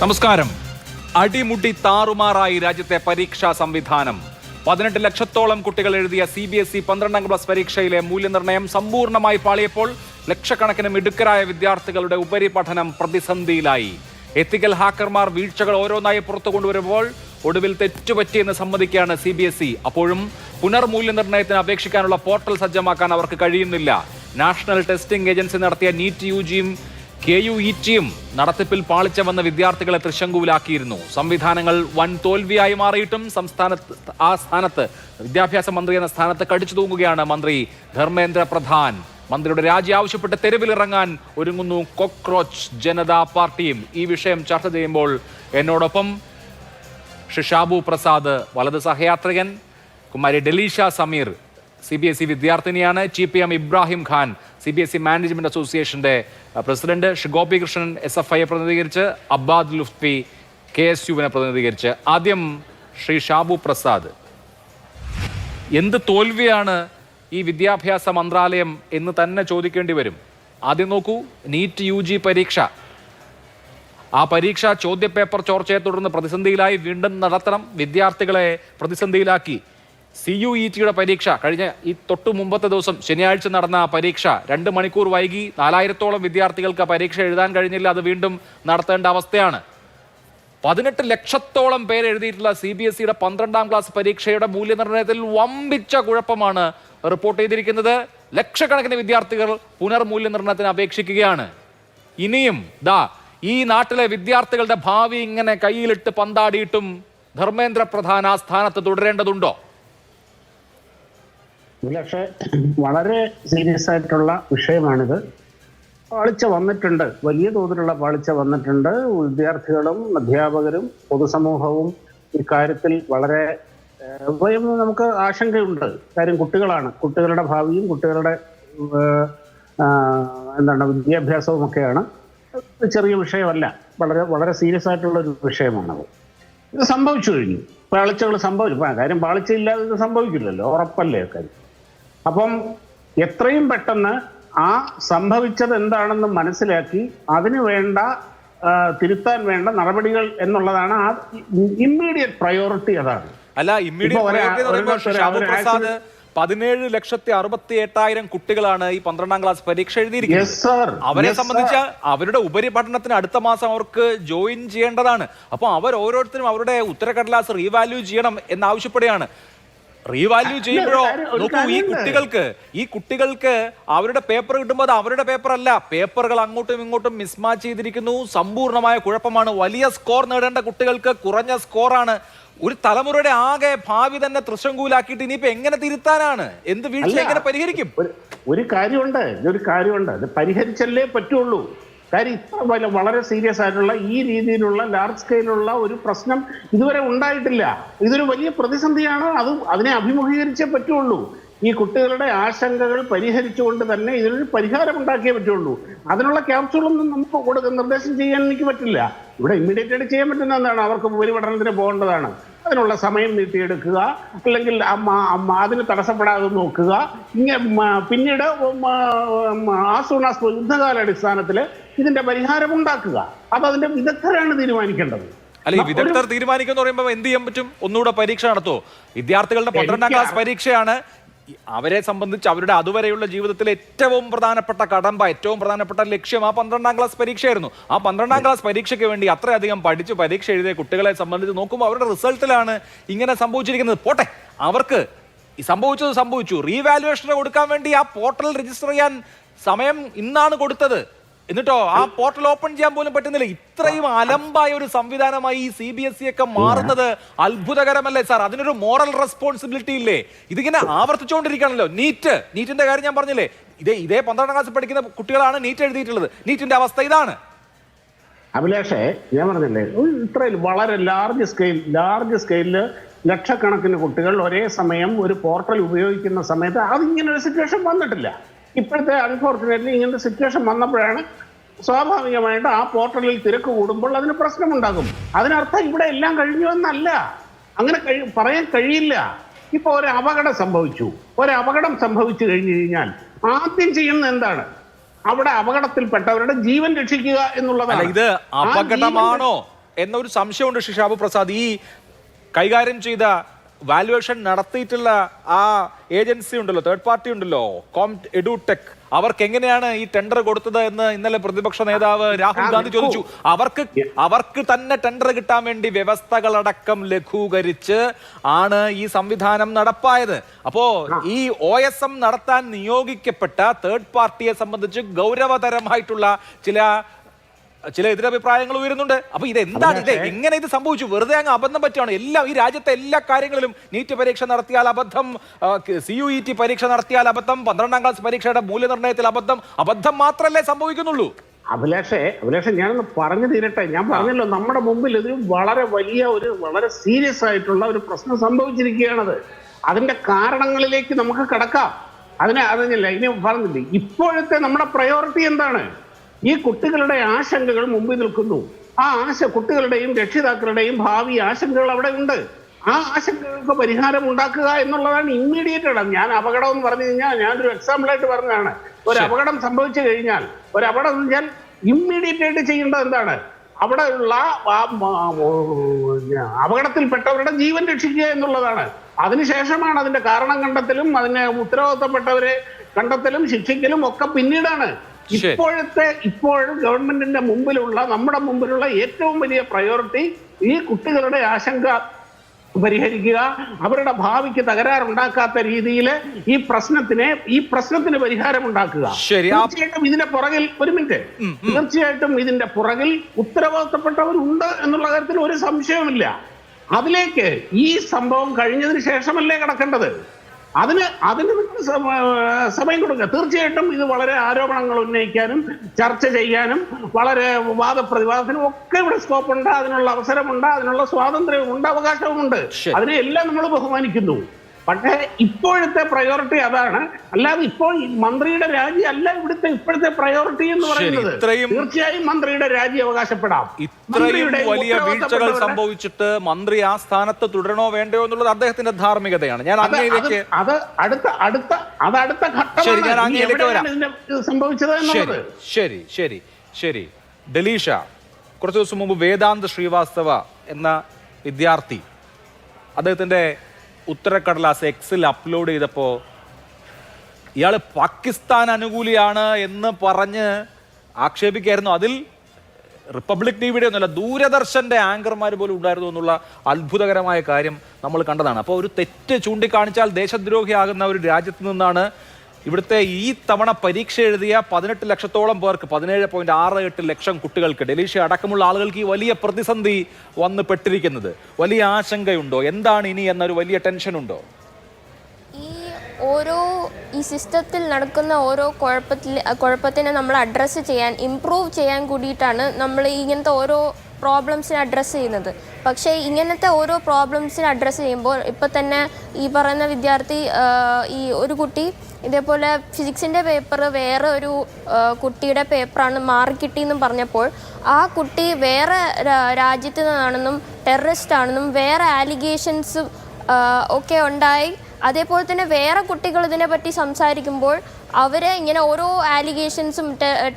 നമസ്കാരം. അടിമുടി താറുമാറായി രാജ്യത്തെ പരീക്ഷാ സംവിധാനം. 18 ലക്ഷത്തോളം കുട്ടികൾ എഴുതിയ CBSE 12ാം ക്ലാസ് പരീക്ഷയിലെ മൂല്യനിർണ്ണയം സമ്പൂർണ്ണമായി പാളിയപ്പോൾ ലക്ഷക്കണക്കിന് മിടുക്കരായ വിദ്യാർത്ഥികളുടെ ഉപരിപഠനം പ്രതിസന്ധിയിലായി. എത്തിക്കൽ ഹാക്കർമാർ വീഴ്ചകൾ ഓരോന്നായി പുറത്തു കൊണ്ടുവരുമ്പോൾ ഒടുവിൽ തെറ്റുപറ്റിയെന്ന് സമ്മതിക്കുകയാണ് CBSE. അപ്പോഴും പുനർമൂല്യനിർണ്ണയത്തിന് അപേക്ഷിക്കാനുള്ള പോർട്ടൽ സജ്ജമാക്കാൻ അവർക്ക് കഴിയുന്നില്ല. നാഷണൽ ടെസ്റ്റിംഗ് ഏജൻസി നടത്തിയ നീറ്റ് UGയും KUETയും നടത്തിപ്പിൽ പാളിച്ചവന്ന വിദ്യാർത്ഥികളെ തൃശങ്കുവിലാക്കിയിരുന്നു. സംവിധാനങ്ങൾ വൻ തോൽവിയായി മാറിയിട്ടും ആ സ്ഥാനത്ത് വിദ്യാഭ്യാസ മന്ത്രി എന്ന സ്ഥാനത്ത് കടിച്ചു തൂങ്ങുകയാണ് മന്ത്രി ധർമ്മേന്ദ്ര പ്രധാൻ. മന്ത്രിയുടെ രാജി ആവശ്യപ്പെട്ട് തെരുവിലിറങ്ങാൻ ഒരുങ്ങുന്നു കോക്രോച്ച് ജനതാ പാർട്ടിയും. ഈ വിഷയം ചർച്ച ചെയ്യുമ്പോൾ എന്നോടൊപ്പം ശ്രീ ഷാബു പ്രസാദ്, വലത് സഹയാത്രികൻ, കുമാരി ഡെലീഷ സമീർ, CBSE വിദ്യാർത്ഥിനിയാണ്, TPM Ibrahim Khan, CBSE management അസോസിയേഷന്റെ പ്രസിഡന്റ്, ശ്രീ ഗോപികൃഷ്ണൻ SFIയെ പ്രതിനിധീകരിച്ച്, അബ്ബാദ് ലുഫ്തി KSUവിനെ പ്രതിനിധീകരിച്ച്. ആദ്യം ശ്രീ ഷാബു പ്രസാദ്, എന്ത് തോൽവിയാണ് ഈ വിദ്യാഭ്യാസ മന്ത്രാലയം എന്ന് തന്നെ ചോദിക്കേണ്ടി വരും. ആദ്യം നോക്കൂ, നീറ്റ് UG പരീക്ഷ, ആ പരീക്ഷ ചോദ്യപേപ്പർ ചോർച്ചയെ തുടർന്ന് പ്രതിസന്ധിയിലായി, വീണ്ടും നടത്തണം, വിദ്യാർത്ഥികളെ പ്രതിസന്ധിയിലാക്കി. CUETയുടെ പരീക്ഷ കഴിഞ്ഞ ഈ തൊട്ടു മുമ്പത്തെ ദിവസം ശനിയാഴ്ച നടന്ന പരീക്ഷ 2 മണിക്കൂർ വൈകി. 4000-ഓളം വിദ്യാർത്ഥികൾക്ക് പരീക്ഷ എഴുതാൻ കഴിഞ്ഞില്ല. അത് വീണ്ടും നടത്തേണ്ട അവസ്ഥയാണ്. 18 ലക്ഷത്തോളം പേര് എഴുതിയിട്ടുള്ള CBSEയുടെ 12ാം ക്ലാസ് പരീക്ഷയുടെ മൂല്യനിർണ്ണയത്തിൽ വമ്പിച്ച കുഴപ്പമാണ് റിപ്പോർട്ട് ചെയ്തിരിക്കുന്നത്. ലക്ഷക്കണക്കിന് വിദ്യാർത്ഥികൾ പുനർമൂല്യനിർണ്ണയത്തിന് അപേക്ഷിക്കുകയാണ്. ഇനിയും ഈ നാട്ടിലെ വിദ്യാർത്ഥികളുടെ ഭാവി ഇങ്ങനെ കയ്യിലിട്ട് പന്താടിയിട്ടും ധർമ്മേന്ദ്ര പ്രധാൻ ആ സ്ഥാനത്ത് തുടരേണ്ടതുണ്ടോ? പക്ഷേ വളരെ സീരിയസ് ആയിട്ടുള്ള വിഷയമാണിത്. പാളിച്ച വന്നിട്ടുണ്ട്, വലിയ തോതിലുള്ള പാളിച്ച വന്നിട്ടുണ്ട്. വിദ്യാർത്ഥികളും അധ്യാപകരും പൊതുസമൂഹവും ഇക്കാര്യത്തിൽ വളരെ നമുക്ക് ആശങ്കയുണ്ട്. കാര്യം കുട്ടികളാണ്, കുട്ടികളുടെ ഭാവിയും കുട്ടികളുടെ വിദ്യാഭ്യാസവും ഒക്കെയാണ്. ചെറിയ വിഷയമല്ല, വളരെ വളരെ സീരിയസ് ആയിട്ടുള്ള ഒരു വിഷയമാണത്. ഇത് സംഭവിച്ചു കഴിഞ്ഞു, പാളിച്ചകൾ സംഭവിച്ചു. കാര്യം പാളിച്ചയില്ലാതെ ഇത് സംഭവിക്കില്ലല്ലോ, ഉറപ്പല്ലേ കാര്യം. അപ്പം എത്രയും പെട്ടെന്ന് ആ സംഭവിച്ചത് എന്താണെന്ന് മനസ്സിലാക്കി അതിന് വേണ്ട തിരുത്താൻ വേണ്ട നടപടികൾ എന്നുള്ളതാണ് ആ ഇമ്മീഡിയറ്റ് പ്രയോറിറ്റി. അതാണ്. അല്ല, ഇമ്മീഡിയറ്റ് 17,68,000 കുട്ടികളാണ് ഈ 12ാം ക്ലാസ് പരീക്ഷ എഴുതിയിരിക്കുന്നത്. അവരെ സംബന്ധിച്ച് അവരുടെ ഉപരിപഠനത്തിന് അടുത്ത മാസം അവർക്ക് ജോയിൻ ചെയ്യേണ്ടതാണ്. അപ്പോൾ അവർ ഓരോരുത്തരും അവരുടെ ഉത്തരക്കടലാസ് റീവാല്യൂ ചെയ്യണം എന്നാവശ്യപ്പെടുകയാണ്. റീവാല്യൂ ചെയ്യുമ്പോഴോ നോക്കൂ, ഈ കുട്ടികൾക്ക് അവരുടെ പേപ്പർ കിട്ടുമ്പോൾ അത് അവരുടെ പേപ്പർ അല്ല, പേപ്പറുകൾ അങ്ങോട്ടും ഇങ്ങോട്ടും മിസ്മാച്ച് ചെയ്തിരിക്കുന്നു. സമ്പൂർണ്ണമായ കുഴപ്പമാണ്. വലിയ സ്കോർ നേടേണ്ട കുട്ടികൾക്ക് കുറഞ്ഞ സ്കോറാണ്. ഒരു തലമുറയുടെ ആകെ ഭാവി തന്നെ തൃശങ്കൂലാക്കിയിട്ട് ഇനിയിപ്പോ എങ്ങനെ തിരുത്താനാണ്? എന്ത് വീഴ്ച എങ്ങനെ പരിഹരിക്കും? ഒരു കാര്യമുണ്ട്, അത് പരിഹരിച്ചല്ലേ പറ്റുള്ളൂ. കാര്യം ഇത്ര വളരെ സീരിയസ് ആയിട്ടുള്ള ഈ രീതിയിലുള്ള ലാർജ് സ്കെയിലുള്ള ഒരു പ്രശ്നം ഇതുവരെ ഉണ്ടായിട്ടില്ല. ഇതൊരു വലിയ പ്രതിസന്ധിയാണ്. അതിനെ അഭിമുഖീകരിച്ചേ പറ്റുള്ളൂ. ഈ കുട്ടികളുടെ ആശങ്കകൾ പരിഹരിച്ചുകൊണ്ട് തന്നെ ഇതിനൊരു പരിഹാരം ഉണ്ടാക്കിയേ പറ്റുള്ളൂ. അതിനുള്ള ക്യാപ്സ്യൂളൊന്നും നമുക്ക് നിർദ്ദേശം ചെയ്യാൻ എനിക്ക് പറ്റില്ല. ഇവിടെ ഇമ്മീഡിയറ്റ് ആയിട്ട് ചെയ്യാൻ പറ്റുന്ന എന്താണ്? അവർക്ക് ഉപരിപഠനത്തിന് പോകേണ്ടതാണ്, അതിനുള്ള സമയം നീട്ടിയെടുക്കുക, അല്ലെങ്കിൽ അതിന് തടസ്സപ്പെടാതെ നോക്കുക. പിന്നീട് യുദ്ധകാലാടിസ്ഥാനത്തിൽ ഇതിന്റെ പരിഹാരം ഉണ്ടാക്കുക. അതിന്റെ വിദഗ്ധരാണ് തീരുമാനിക്കേണ്ടത്. അല്ല, ഈ വിദഗ്ധർ തീരുമാനിക്കുന്ന പറയുമ്പോൾ എന്ത് ചെയ്യാൻ പറ്റും? ഒന്നുകൂടെ പരീക്ഷ നടത്തുമോ? വിദ്യാർത്ഥികളുടെ 12ാം ക്ലാസ് പരീക്ഷയാണ്. അവരെ സംബന്ധിച്ച് അവരുടെ അതുവരെയുള്ള ജീവിതത്തിലെ ഏറ്റവും പ്രധാനപ്പെട്ട കടമ്പ, ഏറ്റവും പ്രധാനപ്പെട്ട ലക്ഷ്യം ആ 12ാം ക്ലാസ് പരീക്ഷയായിരുന്നു. ആ 12ാം ക്ലാസ് പരീക്ഷയ്ക്ക് വേണ്ടി അത്രയധികം പഠിച്ച് പരീക്ഷ എഴുതിയ കുട്ടികളെ സംബന്ധിച്ച് നോക്കുമ്പോൾ അവരുടെ റിസൾട്ടിലാണ് ഇങ്ങനെ സംഭവിച്ചിരിക്കുന്നത്. പോട്ടെ, അവർക്ക് സംഭവിച്ചു. റീവാലുവേഷന് കൊടുക്കാൻ വേണ്ടി ആ പോർട്ടൽ രജിസ്റ്റർ ചെയ്യാൻ സമയം ഇന്നാണ് കൊടുത്തത്. എന്നിട്ടോ ആ പോർട്ടൽ ഓപ്പൺ ചെയ്യാൻ പോലും പറ്റുന്നില്ല. ഇത്രയും അലമ്പായ ഒരു സംവിധാനമായി ഈ CBSE ഒക്കെ മാറുന്നത് അത്ഭുതകരമല്ലേ സാർ? അതിനൊരു മോറൽ റെസ്പോൺസിബിലിറ്റി ഇല്ലേ? ഇതിങ്ങനെ ആവർത്തിച്ചുകൊണ്ടിരിക്കുകയാണല്ലോ. നീറ്റിന്റെ കാര്യം ഞാൻ പറഞ്ഞില്ലേ, ഇതേ 12ാം ക്ലാസ്സിൽ പഠിക്കുന്ന കുട്ടികളാണ് നീറ്റ് എഴുതിയിട്ടുള്ളത്. നീറ്റിന്റെ അവസ്ഥ ഇതാണ്. അഭിലാഷേ, ഞാൻ പറഞ്ഞില്ലേ, ഇത്രയും വളരെ ലാർജ് സ്കെയിലില് ലക്ഷക്കണക്കിന് കുട്ടികൾ ഒരേ സമയം ഒരു പോർട്ടൽ ഉപയോഗിക്കുന്ന സമയത്ത് അതിങ്ങനെ ഒരു സിറ്റുവേഷൻ വന്നിട്ടില്ല. ഇപ്പോഴത്തെ അൺഫോർച്ചുനേറ്റ്ലി ഇങ്ങനത്തെ സിറ്റുവേഷൻ വന്നപ്പോഴാണ് സ്വാഭാവികമായിട്ട് ആ പോർട്ടലിൽ തിരക്ക് കൂടുമ്പോൾ അതിന് പ്രശ്നമുണ്ടാകും. അതിനർത്ഥം ഇവിടെ എല്ലാം കഴിഞ്ഞു എന്നല്ല, അങ്ങനെ പറയാൻ കഴിയില്ല. ഇപ്പൊ ഒരു അപകടം സംഭവിച്ചു കഴിഞ്ഞു കഴിഞ്ഞാൽ ആദ്യം ചെയ്യുന്നത് എന്താണ്? അവിടെ അപകടത്തിൽപ്പെട്ടവരുടെ ജീവൻ രക്ഷിക്കുക എന്നുള്ളതാണ്. ഇത് അപകടമാണോ എന്നൊരു സംശയമുണ്ട് ഷിഷാബ് പ്രസാദ്. ഈ കൈകാര്യം ചെയ്ത വാല്യുവേഷൻ നടത്തിയിട്ടുള്ള ആ ഏജൻസി ഉണ്ടല്ലോ, തേർഡ് പാർട്ടി ഉണ്ടല്ലോ, കോംറ്റ് എഡുടെക്, അവർക്ക് എങ്ങനെയാണ് ഈ ടെൻഡർ കൊടുത്തത് എന്ന് ഇന്നലെ പ്രതിപക്ഷ നേതാവ് രാഹുൽ ഗാന്ധി ചോദിച്ചു. അവർക്ക് തന്നെ ടെൻഡർ കിട്ടാൻ വേണ്ടി വ്യവസ്ഥകളടക്കം ലഘൂകരിച്ച് ആണ് ഈ സംവിധാനം നടപ്പായത്. അപ്പോ ഈ OSM നടത്താൻ നിയോഗിക്കപ്പെട്ട തേർഡ് പാർട്ടിയെ സംബന്ധിച്ച് ഗൗരവതരമായിട്ടുള്ള ചില എതിരഭിപ്രായങ്ങൾ ഉയരുന്നുണ്ട്. അപ്പൊ ഇതെന്താണ്, എങ്ങനെ ഇത് സംഭവിച്ചു? വെറുതെ അങ്ങ് അബദ്ധം പറ്റുകയാണ്. ഈ രാജ്യത്തെ എല്ലാ കാര്യങ്ങളിലും നീറ്റ് പരീക്ഷ നടത്തിയാൽ അബദ്ധം, CUET പരീക്ഷ നടത്തിയാൽ അബദ്ധം, 12ാം ക്ലാസ് പരീക്ഷയുടെ മൂല്യനിർണ്ണയത്തിൽ അബദ്ധം മാത്രമല്ലേ സംഭവിക്കുന്നുള്ളൂ? അഭിലാഷേ ഞാനൊന്ന് പറഞ്ഞു തീരട്ടെ. ഞാൻ പറഞ്ഞല്ലോ, നമ്മുടെ മുമ്പിൽ ഇത് വളരെ സീരിയസ് ആയിട്ടുള്ള ഒരു പ്രശ്നം സംഭവിച്ചിരിക്കുകയാണത്. അതിന്റെ കാരണങ്ങളിലേക്ക് നമുക്ക് കടക്കാം. അറിഞ്ഞില്ല, ഇനി പറഞ്ഞില്ലേ, ഇപ്പോഴത്തെ നമ്മുടെ പ്രയോറിറ്റി എന്താണ്? ഈ കുട്ടികളുടെ ആശങ്കകൾ മുമ്പിൽ നിൽക്കുന്നു. കുട്ടികളുടെയും രക്ഷിതാക്കളുടെയും ഭാവി ആശങ്കകൾ അവിടെ ഉണ്ട്. ആ ആശങ്കകൾക്ക് പരിഹാരം ഉണ്ടാക്കുക എന്നുള്ളതാണ് ഇമ്മീഡിയറ്റ് ഇടം. ഞാൻ അപകടം എന്ന് പറഞ്ഞു കഴിഞ്ഞാൽ ഞാനൊരു എക്സാമ്പിളായിട്ട് പറഞ്ഞതാണ്. ഒരു അപകടം സംഭവിച്ചു കഴിഞ്ഞാൽ, ഇമ്മീഡിയറ്റ് ആയിട്ട് ചെയ്യേണ്ടത് എന്താണ്? അവിടെയുള്ള അപകടത്തിൽപ്പെട്ടവരുടെ ജീവൻ രക്ഷിക്കുക എന്നുള്ളതാണ്. അതിനുശേഷമാണ് അതിന്റെ കാരണം കണ്ടെത്തലും അതിന് ഉത്തരവാദിത്തപ്പെട്ടവരെ കണ്ടെത്തലും ശിക്ഷിക്കലും ഒക്കെ പിന്നീടാണ്. ഇപ്പോഴും ഗവൺമെന്റിന്റെ നമ്മുടെ മുമ്പിലുള്ള ഏറ്റവും വലിയ പ്രയോറിറ്റി ഈ കുട്ടികളുടെ ആശങ്ക പരിഹരിക്കുക, അവരുടെ ഭാവിക്ക് തകരാറുണ്ടാക്കാത്ത രീതിയിൽ ഈ പ്രശ്നത്തിന് പരിഹാരം ഉണ്ടാക്കുക. തീർച്ചയായിട്ടും ഇതിന്റെ പുറകിൽ ഉത്തരവാദിത്തപ്പെട്ടവരുണ്ട് എന്നുള്ള കാര്യത്തിൽ ഒരു സംശയവുമില്ല. അതിലേക്ക് ഈ സംഭവം കഴിഞ്ഞതിന് ശേഷമല്ലേ കടക്കേണ്ടത്. അതിന് സമയം കൊടുക്കുക. തീർച്ചയായിട്ടും ഇത് വളരെ ആരോപണങ്ങൾ ഉന്നയിക്കാനും ചർച്ച ചെയ്യാനും വളരെ വാദപ്രതിവാദത്തിനും ഒക്കെ ഇവിടെ സ്കോപ്പുണ്ട്, അതിനുള്ള അവസരമുണ്ട്, അതിനുള്ള സ്വാതന്ത്ര്യമുണ്ട്, അവകാശവുമുണ്ട്. അതിനെല്ലാം നമ്മൾ ബഹുമാനിക്കുന്നു. പക്ഷേ ഇപ്പോഴത്തെ പ്രയോറിറ്റി അതാണ്. അല്ലാതെ ഇപ്പോൾ മന്ത്രിയുടെ രാജി അല്ല ഇപ്പോഴത്തെ പ്രയോറിറ്റി എന്ന് പറയുന്നത്. തീർച്ചയായും മന്ത്രിയുടെ രാജി അവകാശപ്പെടാം. ഇത്രയും വലിയ വീഴ്ചകൾ സംഭവിച്ചിട്ട് മന്ത്രി ആ സ്ഥാനത്ത് തുടരണോ വേണ്ടയോ എന്നുള്ളത് അദ്ദേഹത്തിന്റെ ധാർമ്മികതയാണ്. ഞാൻ അങ്ങനെയൊക്കെ അടുത്ത ഘട്ടമാണ് സംഭവിച്ചത് എന്നുള്ളത്. ശരി. ഡലീഷ, കുറച്ചു ദിവസം മുമ്പ് വേദാന്ത് ശ്രീവാസ്തവ എന്ന വിദ്യാർത്ഥി അദ്ദേഹത്തിന്റെ ഉത്തരക്കടലാസ് എക്സിൽ അപ്ലോഡ് ചെയ്തപ്പോൾ ഇയാൾ പാകിസ്ഥാൻ അനുകൂലിയാണ് എന്ന് പറഞ്ഞ് ആക്ഷേപിക്കായിരുന്നു. അതിൽ റിപ്പബ്ലിക് ടിവിയുടെ ഒന്നുമല്ല, ദൂരദർശന്റെ ആങ്കർമാർ പോലും ഉണ്ടായിരുന്നു എന്നുള്ള അത്ഭുതകരമായ കാര്യം നമ്മൾ കണ്ടതാണ്. അപ്പോൾ ഒരു തെറ്റ് ചൂണ്ടിക്കാണിച്ചാൽ ദേശദ്രോഹിയാകുന്ന ഒരു രാജ്യത്ത് നിന്നാണ് ഇവിടുത്തെ ഈ തവണ പരീക്ഷ എഴുതിയ 18 ലക്ഷത്തോളം പേർക്ക്, 17.68 ലക്ഷം കുട്ടികൾക്ക്, ഡൽഹി അടക്കമുള്ള ആളുകൾക്ക് ഈ വലിയ പ്രതിസന്ധി വന്ന് പെട്ടിരിക്കുന്നത്. വലിയ ആശങ്കയുണ്ടോ? എന്താണ് ഇനി എന്നൊരു വലിയ ടെൻഷനുണ്ടോ? ഈ സിസ്റ്റത്തിൽ നടക്കുന്ന ഓരോ കുഴപ്പത്തിനെ നമ്മൾ അഡ്രസ്സ് ചെയ്യാൻ, ഇംപ്രൂവ് ചെയ്യാൻ കൂടിയിട്ടാണ് നമ്മൾ ഇങ്ങനത്തെ ഓരോ പ്രോബ്ലംസിനെ അഡ്രസ്സ് ചെയ്യുന്നത്. പക്ഷേ ഇങ്ങനത്തെ ഓരോ പ്രോബ്ലംസിനെ അഡ്രസ്സ് ചെയ്യുമ്പോൾ ഇപ്പം തന്നെ ഈ പറയുന്ന വിദ്യാർത്ഥി, ഈ ഒരു കുട്ടി ഇതേപോലെ ഫിസിക്സിൻ്റെ പേപ്പർ വേറെ ഒരു കുട്ടിയുടെ പേപ്പറാണ് മാർക്ക് കിട്ടിയെന്നും പറഞ്ഞപ്പോൾ ആ കുട്ടി വേറെ രാജ്യത്തു നിന്നാണെന്നും ടെററിസ്റ്റ് ആണെന്നും വേറെ ആലിഗേഷൻസും ഒക്കെ ഉണ്ടായി. അതേപോലെ തന്നെ വേറെ കുട്ടികൾ ഇതിനെപ്പറ്റി സംസാരിക്കുമ്പോൾ അവരെ ഇങ്ങനെ ഓരോ ആലിഗേഷൻസും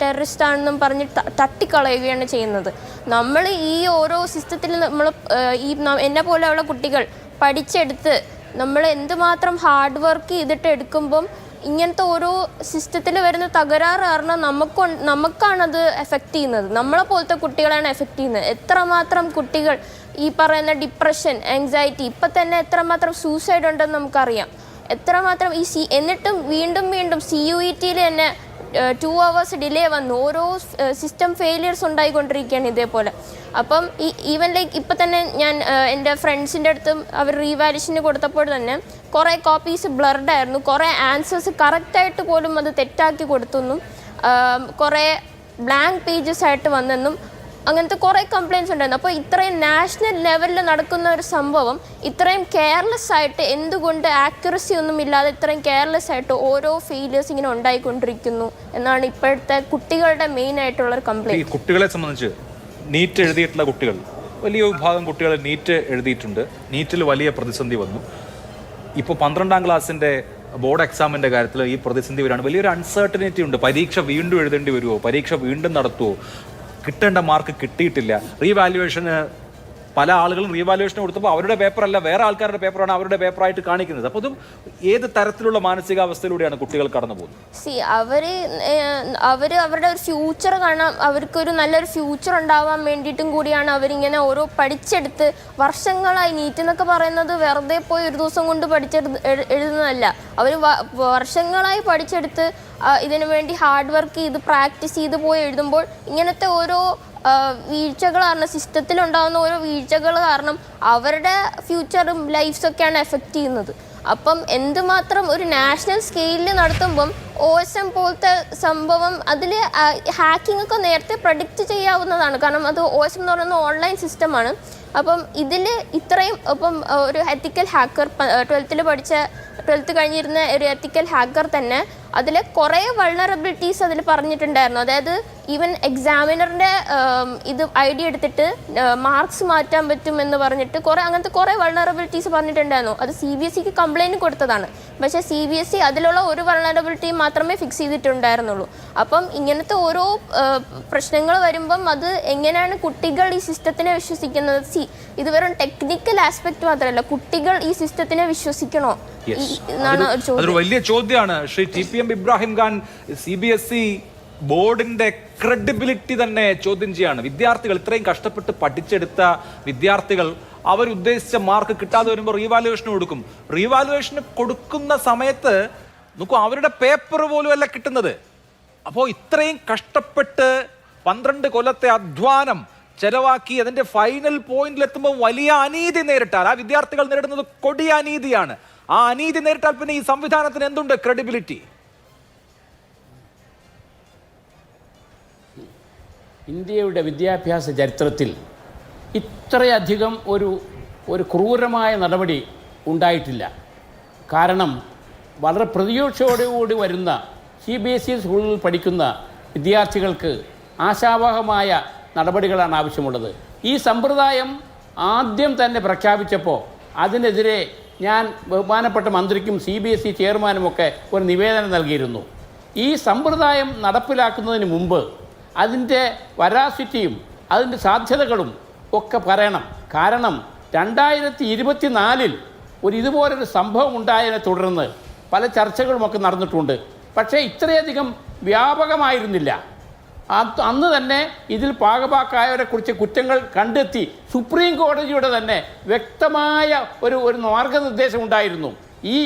ടെററിസ്റ്റ് ആണെന്നും പറഞ്ഞ് തട്ടിക്കളയുകയാണ് ചെയ്യുന്നത്. നമ്മൾ ഈ ഓരോ സിസ്റ്റത്തിൽ എന്നെ പോലെയുള്ള കുട്ടികൾ പഠിച്ചെടുത്ത് നമ്മൾ എന്തുമാത്രം ഹാർഡ് വർക്ക് ചെയ്തിട്ട് എടുക്കുമ്പം ഇങ്ങനത്തെ ഓരോ സിസ്റ്റത്തിൽ വരുന്ന തകരാറ് കാരണം നമുക്കാണത് എഫക്റ്റ് ചെയ്യുന്നത്. നമ്മളെ പോലത്തെ കുട്ടികളാണ് എഫക്റ്റ് ചെയ്യുന്നത്. എത്രമാത്രം കുട്ടികൾ ഈ പറയുന്ന ഡിപ്രഷൻ, ആങ്സൈറ്റി, ഇപ്പം തന്നെ എത്രമാത്രം സൂസൈഡ് ഉണ്ടെന്ന് നമുക്കറിയാം. എത്രമാത്രം എന്നിട്ടും വീണ്ടും CUET-ൽ തന്നെ 2 hours ഡിലേ വന്നു. ഓരോ സിസ്റ്റം ഫെയിലിയേഴ്സ് ഉണ്ടായിക്കൊണ്ടിരിക്കുകയാണ് ഇതേപോലെ. അപ്പം ഈവൻ ലൈക്ക് ഇപ്പം തന്നെ ഞാൻ എൻ്റെ ഫ്രണ്ട്സിൻ്റെ അടുത്തും അവർ റീവാലുവേഷന് കൊടുത്തപ്പോൾ തന്നെ കുറേ കോപ്പീസ് ബ്ലർഡ് ആയിരുന്നു, കുറേ ആൻസേഴ്സ് കറക്റ്റായിട്ട് പോലും അത് തെറ്റാക്കി കൊടുത്തെന്നും കുറേ ബ്ലാങ്ക് പേജസ് ആയിട്ട് വന്നെന്നും അങ്ങനത്തെ കുറേ കംപ്ലയിൻറ്റ്സ് ഉണ്ടായിരുന്നു. അപ്പോൾ ഇത്രയും നാഷണൽ ലെവലിൽ നടക്കുന്ന ഒരു സംഭവം ഇത്രയും കെയർലെസ് ആയിട്ട്, എന്തുകൊണ്ട് ആക്യുറസി ഒന്നും ഇല്ലാതെ ഇത്രയും കെയർലെസ് ആയിട്ട് ഓരോ ഫെയിലിയേഴ്സ് ഇങ്ങനെ ഉണ്ടായിക്കൊണ്ടിരിക്കുന്നു എന്നാണ് ഇപ്പോഴത്തെ കുട്ടികളുടെ മെയിൻ ആയിട്ടുള്ളൊരു കംപ്ലയിൻറ്റ്. ഈ കുട്ടികളെ സംബന്ധിച്ച് നീറ്റ് എഴുതിയിട്ടുള്ള കുട്ടികൾ, വലിയ വിഭാഗം കുട്ടികൾ നീറ്റ് എഴുതിയിട്ടുണ്ട്. നീറ്റിൽ വലിയ പ്രതിസന്ധി വന്നു. ഇപ്പോൾ 12ാം ക്ലാസ്സിൻ്റെ ബോർഡ് എക്സാമിൻ്റെ കാര്യത്തിൽ ഈ പ്രതിസന്ധി വരികയാണ്. വലിയൊരു അൺസർട്ടനിറ്റി ഉണ്ട്. പരീക്ഷ വീണ്ടും എഴുതേണ്ടി വരുമോ? പരീക്ഷ വീണ്ടും നടത്തുമോ? കിട്ടേണ്ട മാർക്ക് കിട്ടിയിട്ടില്ല. റീവാലുവേഷന് പല ആളുകളും റീവാലുവേഷൻ കൊടുത്തപ്പോൾ അവരുടെ പേപ്പറല്ല വേറെ ആൾക്കാരുടെ പേപ്പറാണ് അവരുടെ പേപ്പറായിട്ട് കാണിക്കുന്നത്. അപ്പോൾ അതും ഏത് തരത്തിലുള്ള മാനസികാവസ്ഥയിലൂടെയാണ് കുട്ടികൾ കടന്നു പോകുന്നത്? അവരുടെ ഒരു ഫ്യൂച്ചർ കാണാൻ, അവർക്കൊരു നല്ലൊരു ഫ്യൂച്ചർ ഉണ്ടാവാൻ വേണ്ടിയിട്ടും കൂടിയാണ് അവരിങ്ങനെ ഓരോ പഠിച്ചെടുത്ത് വർഷങ്ങളായി. നീറ്റ് എന്നൊക്കെ പറയുന്നത് വെറുതെ പോയി ഒരു ദിവസം കൊണ്ട് എഴുതുന്നതല്ല. അവർ വർഷങ്ങളായി പഠിച്ചെടുത്ത് ഇതിനു വേണ്ടി ഹാർഡ് വർക്ക് ചെയ്ത് പ്രാക്ടീസ് ചെയ്ത് പോയി എഴുതുമ്പോൾ ഇങ്ങനത്തെ ഓരോ വീഴ്ചകൾ കാരണം, സിസ്റ്റത്തിലുണ്ടാകുന്ന ഓരോ വീഴ്ചകൾ കാരണം അവരുടെ ഫ്യൂച്ചറും ലൈഫ്സൊക്കെയാണ് എഫക്റ്റ് ചെയ്യുന്നത്. അപ്പം എന്തുമാത്രം ഒരു നാഷണൽ സ്കെയിലിൽ നടത്തുമ്പം OSM പോലത്തെ സംഭവം അതിൽ ഹാക്കിംഗ് ഒക്കെ നേരത്തെ പ്രഡിക്റ്റ് ചെയ്യാവുന്നതാണ്. കാരണം അത് OSM എന്ന് പറയുന്ന ഓൺലൈൻ സിസ്റ്റമാണ്. അപ്പം ഇതിൽ ഇത്രയും ഇപ്പം ഒരു എത്തിക്കൽ ഹാക്കർ 12th കഴിഞ്ഞിരുന്ന ഒരു എത്തിക്കൽ ഹാക്കർ തന്നെ അതിൽ കുറേ വൾണറബിലിറ്റീസ് അതിൽ പറഞ്ഞിട്ടുണ്ടായിരുന്നു. അതായത് ഈവൻ എക്സാമിനറിൻ്റെ ഇത് ID എടുത്തിട്ട് മാർക്സ് മാറ്റാൻ പറ്റുമെന്ന് പറഞ്ഞിട്ട് അങ്ങനത്തെ കുറേ വൾണറബിലിറ്റീസ് പറഞ്ഞിട്ടുണ്ടായിരുന്നു. അത് CBSEക്ക് കംപ്ലയിൻറ്റ് കൊടുത്തതാണ്. പക്ഷേ CBSE അതിലുള്ള ഒരു വൾണറബിലിറ്റി മാത്രമേ ഫിക്സ് ചെയ്തിട്ടുണ്ടായിരുന്നുള്ളൂ. അപ്പം ഇങ്ങനത്തെ ഓരോ പ്രശ്നങ്ങൾ വരുമ്പം അത് എങ്ങനെയാണ് കുട്ടികൾ ഈ സിസ്റ്റത്തിനെ വിശ്വസിക്കുന്നത്? ഇത് വെറും ടെക്നിക്കൽ ആസ്പെക്ട് മാത്രമല്ല, കുട്ടികൾ ഈ സിസ്റ്റത്തിനെ വിശ്വസിക്കണോ എന്നാണ് ഒരു ചോദ്യം. അതൊരു വലിയ ചോദ്യമാണ്. ശ്രീ TPM ഇബ്രാഹിം ഖാൻ CBSE ബോർഡിന്റെ ക്രെഡിബിലിറ്റി തന്നെ ചോദ്യം ചെയ്യാണ്. വിദ്യാർത്ഥികൾ ഇത്രയും കഷ്ടപ്പെട്ട് പഠിച്ചെടുത്ത വിദ്യാർത്ഥികൾ അവരുദ്ദേശിച്ച മാർക്ക് കിട്ടാതെ വരുമ്പോൾ റീവാലുവേഷന് കൊടുക്കും. റീവാലുവേഷന് കൊടുക്കുന്ന സമയത്ത് നോക്കൂ, അവരുടെ പേപ്പർ പോലും അല്ല കിട്ടുന്നത്. അപ്പോൾ ഇത്രയും കഷ്ടപ്പെട്ട് 12 കൊല്ലത്തെ അധ്വാനം ചെലവാക്കി അതിന്റെ ഫൈനൽ പോയിന്റിലെത്തുമ്പോൾ വലിയ അനീതി നേരിട്ടാൽ ആ വിദ്യാർത്ഥികൾ നേരിടുന്നത് കൊടിയ അനീതിയാണ്. ആ അനീതി നേരിട്ടാൽ പിന്നെ ഈ സംവിധാനത്തിന് എന്തുണ്ട് ക്രെഡിബിലിറ്റി? ഇന്ത്യയുടെ വിദ്യാഭ്യാസ ചരിത്രത്തിൽ ഇത്രയധികം ഒരു ക്രൂരമായ നടപടി ഉണ്ടായിട്ടില്ല. കാരണം വളരെ പ്രതീക്ഷയോടുകൂടി വരുന്ന CBSE സ്കൂളിൽ പഠിക്കുന്ന വിദ്യാർത്ഥികൾക്ക് ആശാവഹമായ നടപടികളാണ് ആവശ്യമുള്ളത്. ഈ സമ്പ്രദായം ആദ്യം തന്നെ പ്രഖ്യാപിച്ചപ്പോൾ അതിനെതിരെ ഞാൻ ബഹുമാനപ്പെട്ട മന്ത്രിക്കും CBSE ചെയർമാനുമൊക്കെ ഒരു നിവേദനം നൽകിയിരുന്നു. ഈ സമ്പ്രദായം നടപ്പിലാക്കുന്നതിന് മുമ്പ് അതിൻ്റെ വരാസിറ്റിയും അതിൻ്റെ സാധ്യതകളും ഒക്കെ പറയണം. കാരണം 2024 ഇതുപോലൊരു സംഭവം ഉണ്ടായതിനെ തുടർന്ന് പല ചർച്ചകളുമൊക്കെ നടന്നിട്ടുണ്ട്. പക്ഷേ ഇത്രയധികം വ്യാപകമായിരുന്നില്ല. അന്ന് തന്നെ ഇതിൽ പാകപാക്കായവരെക്കുറിച്ച് കുറ്റങ്ങൾ കണ്ടെത്തി സുപ്രീം കോടതിയുടെ തന്നെ വ്യക്തമായ ഒരു മാർഗനിർദ്ദേശം ഉണ്ടായിരുന്നു.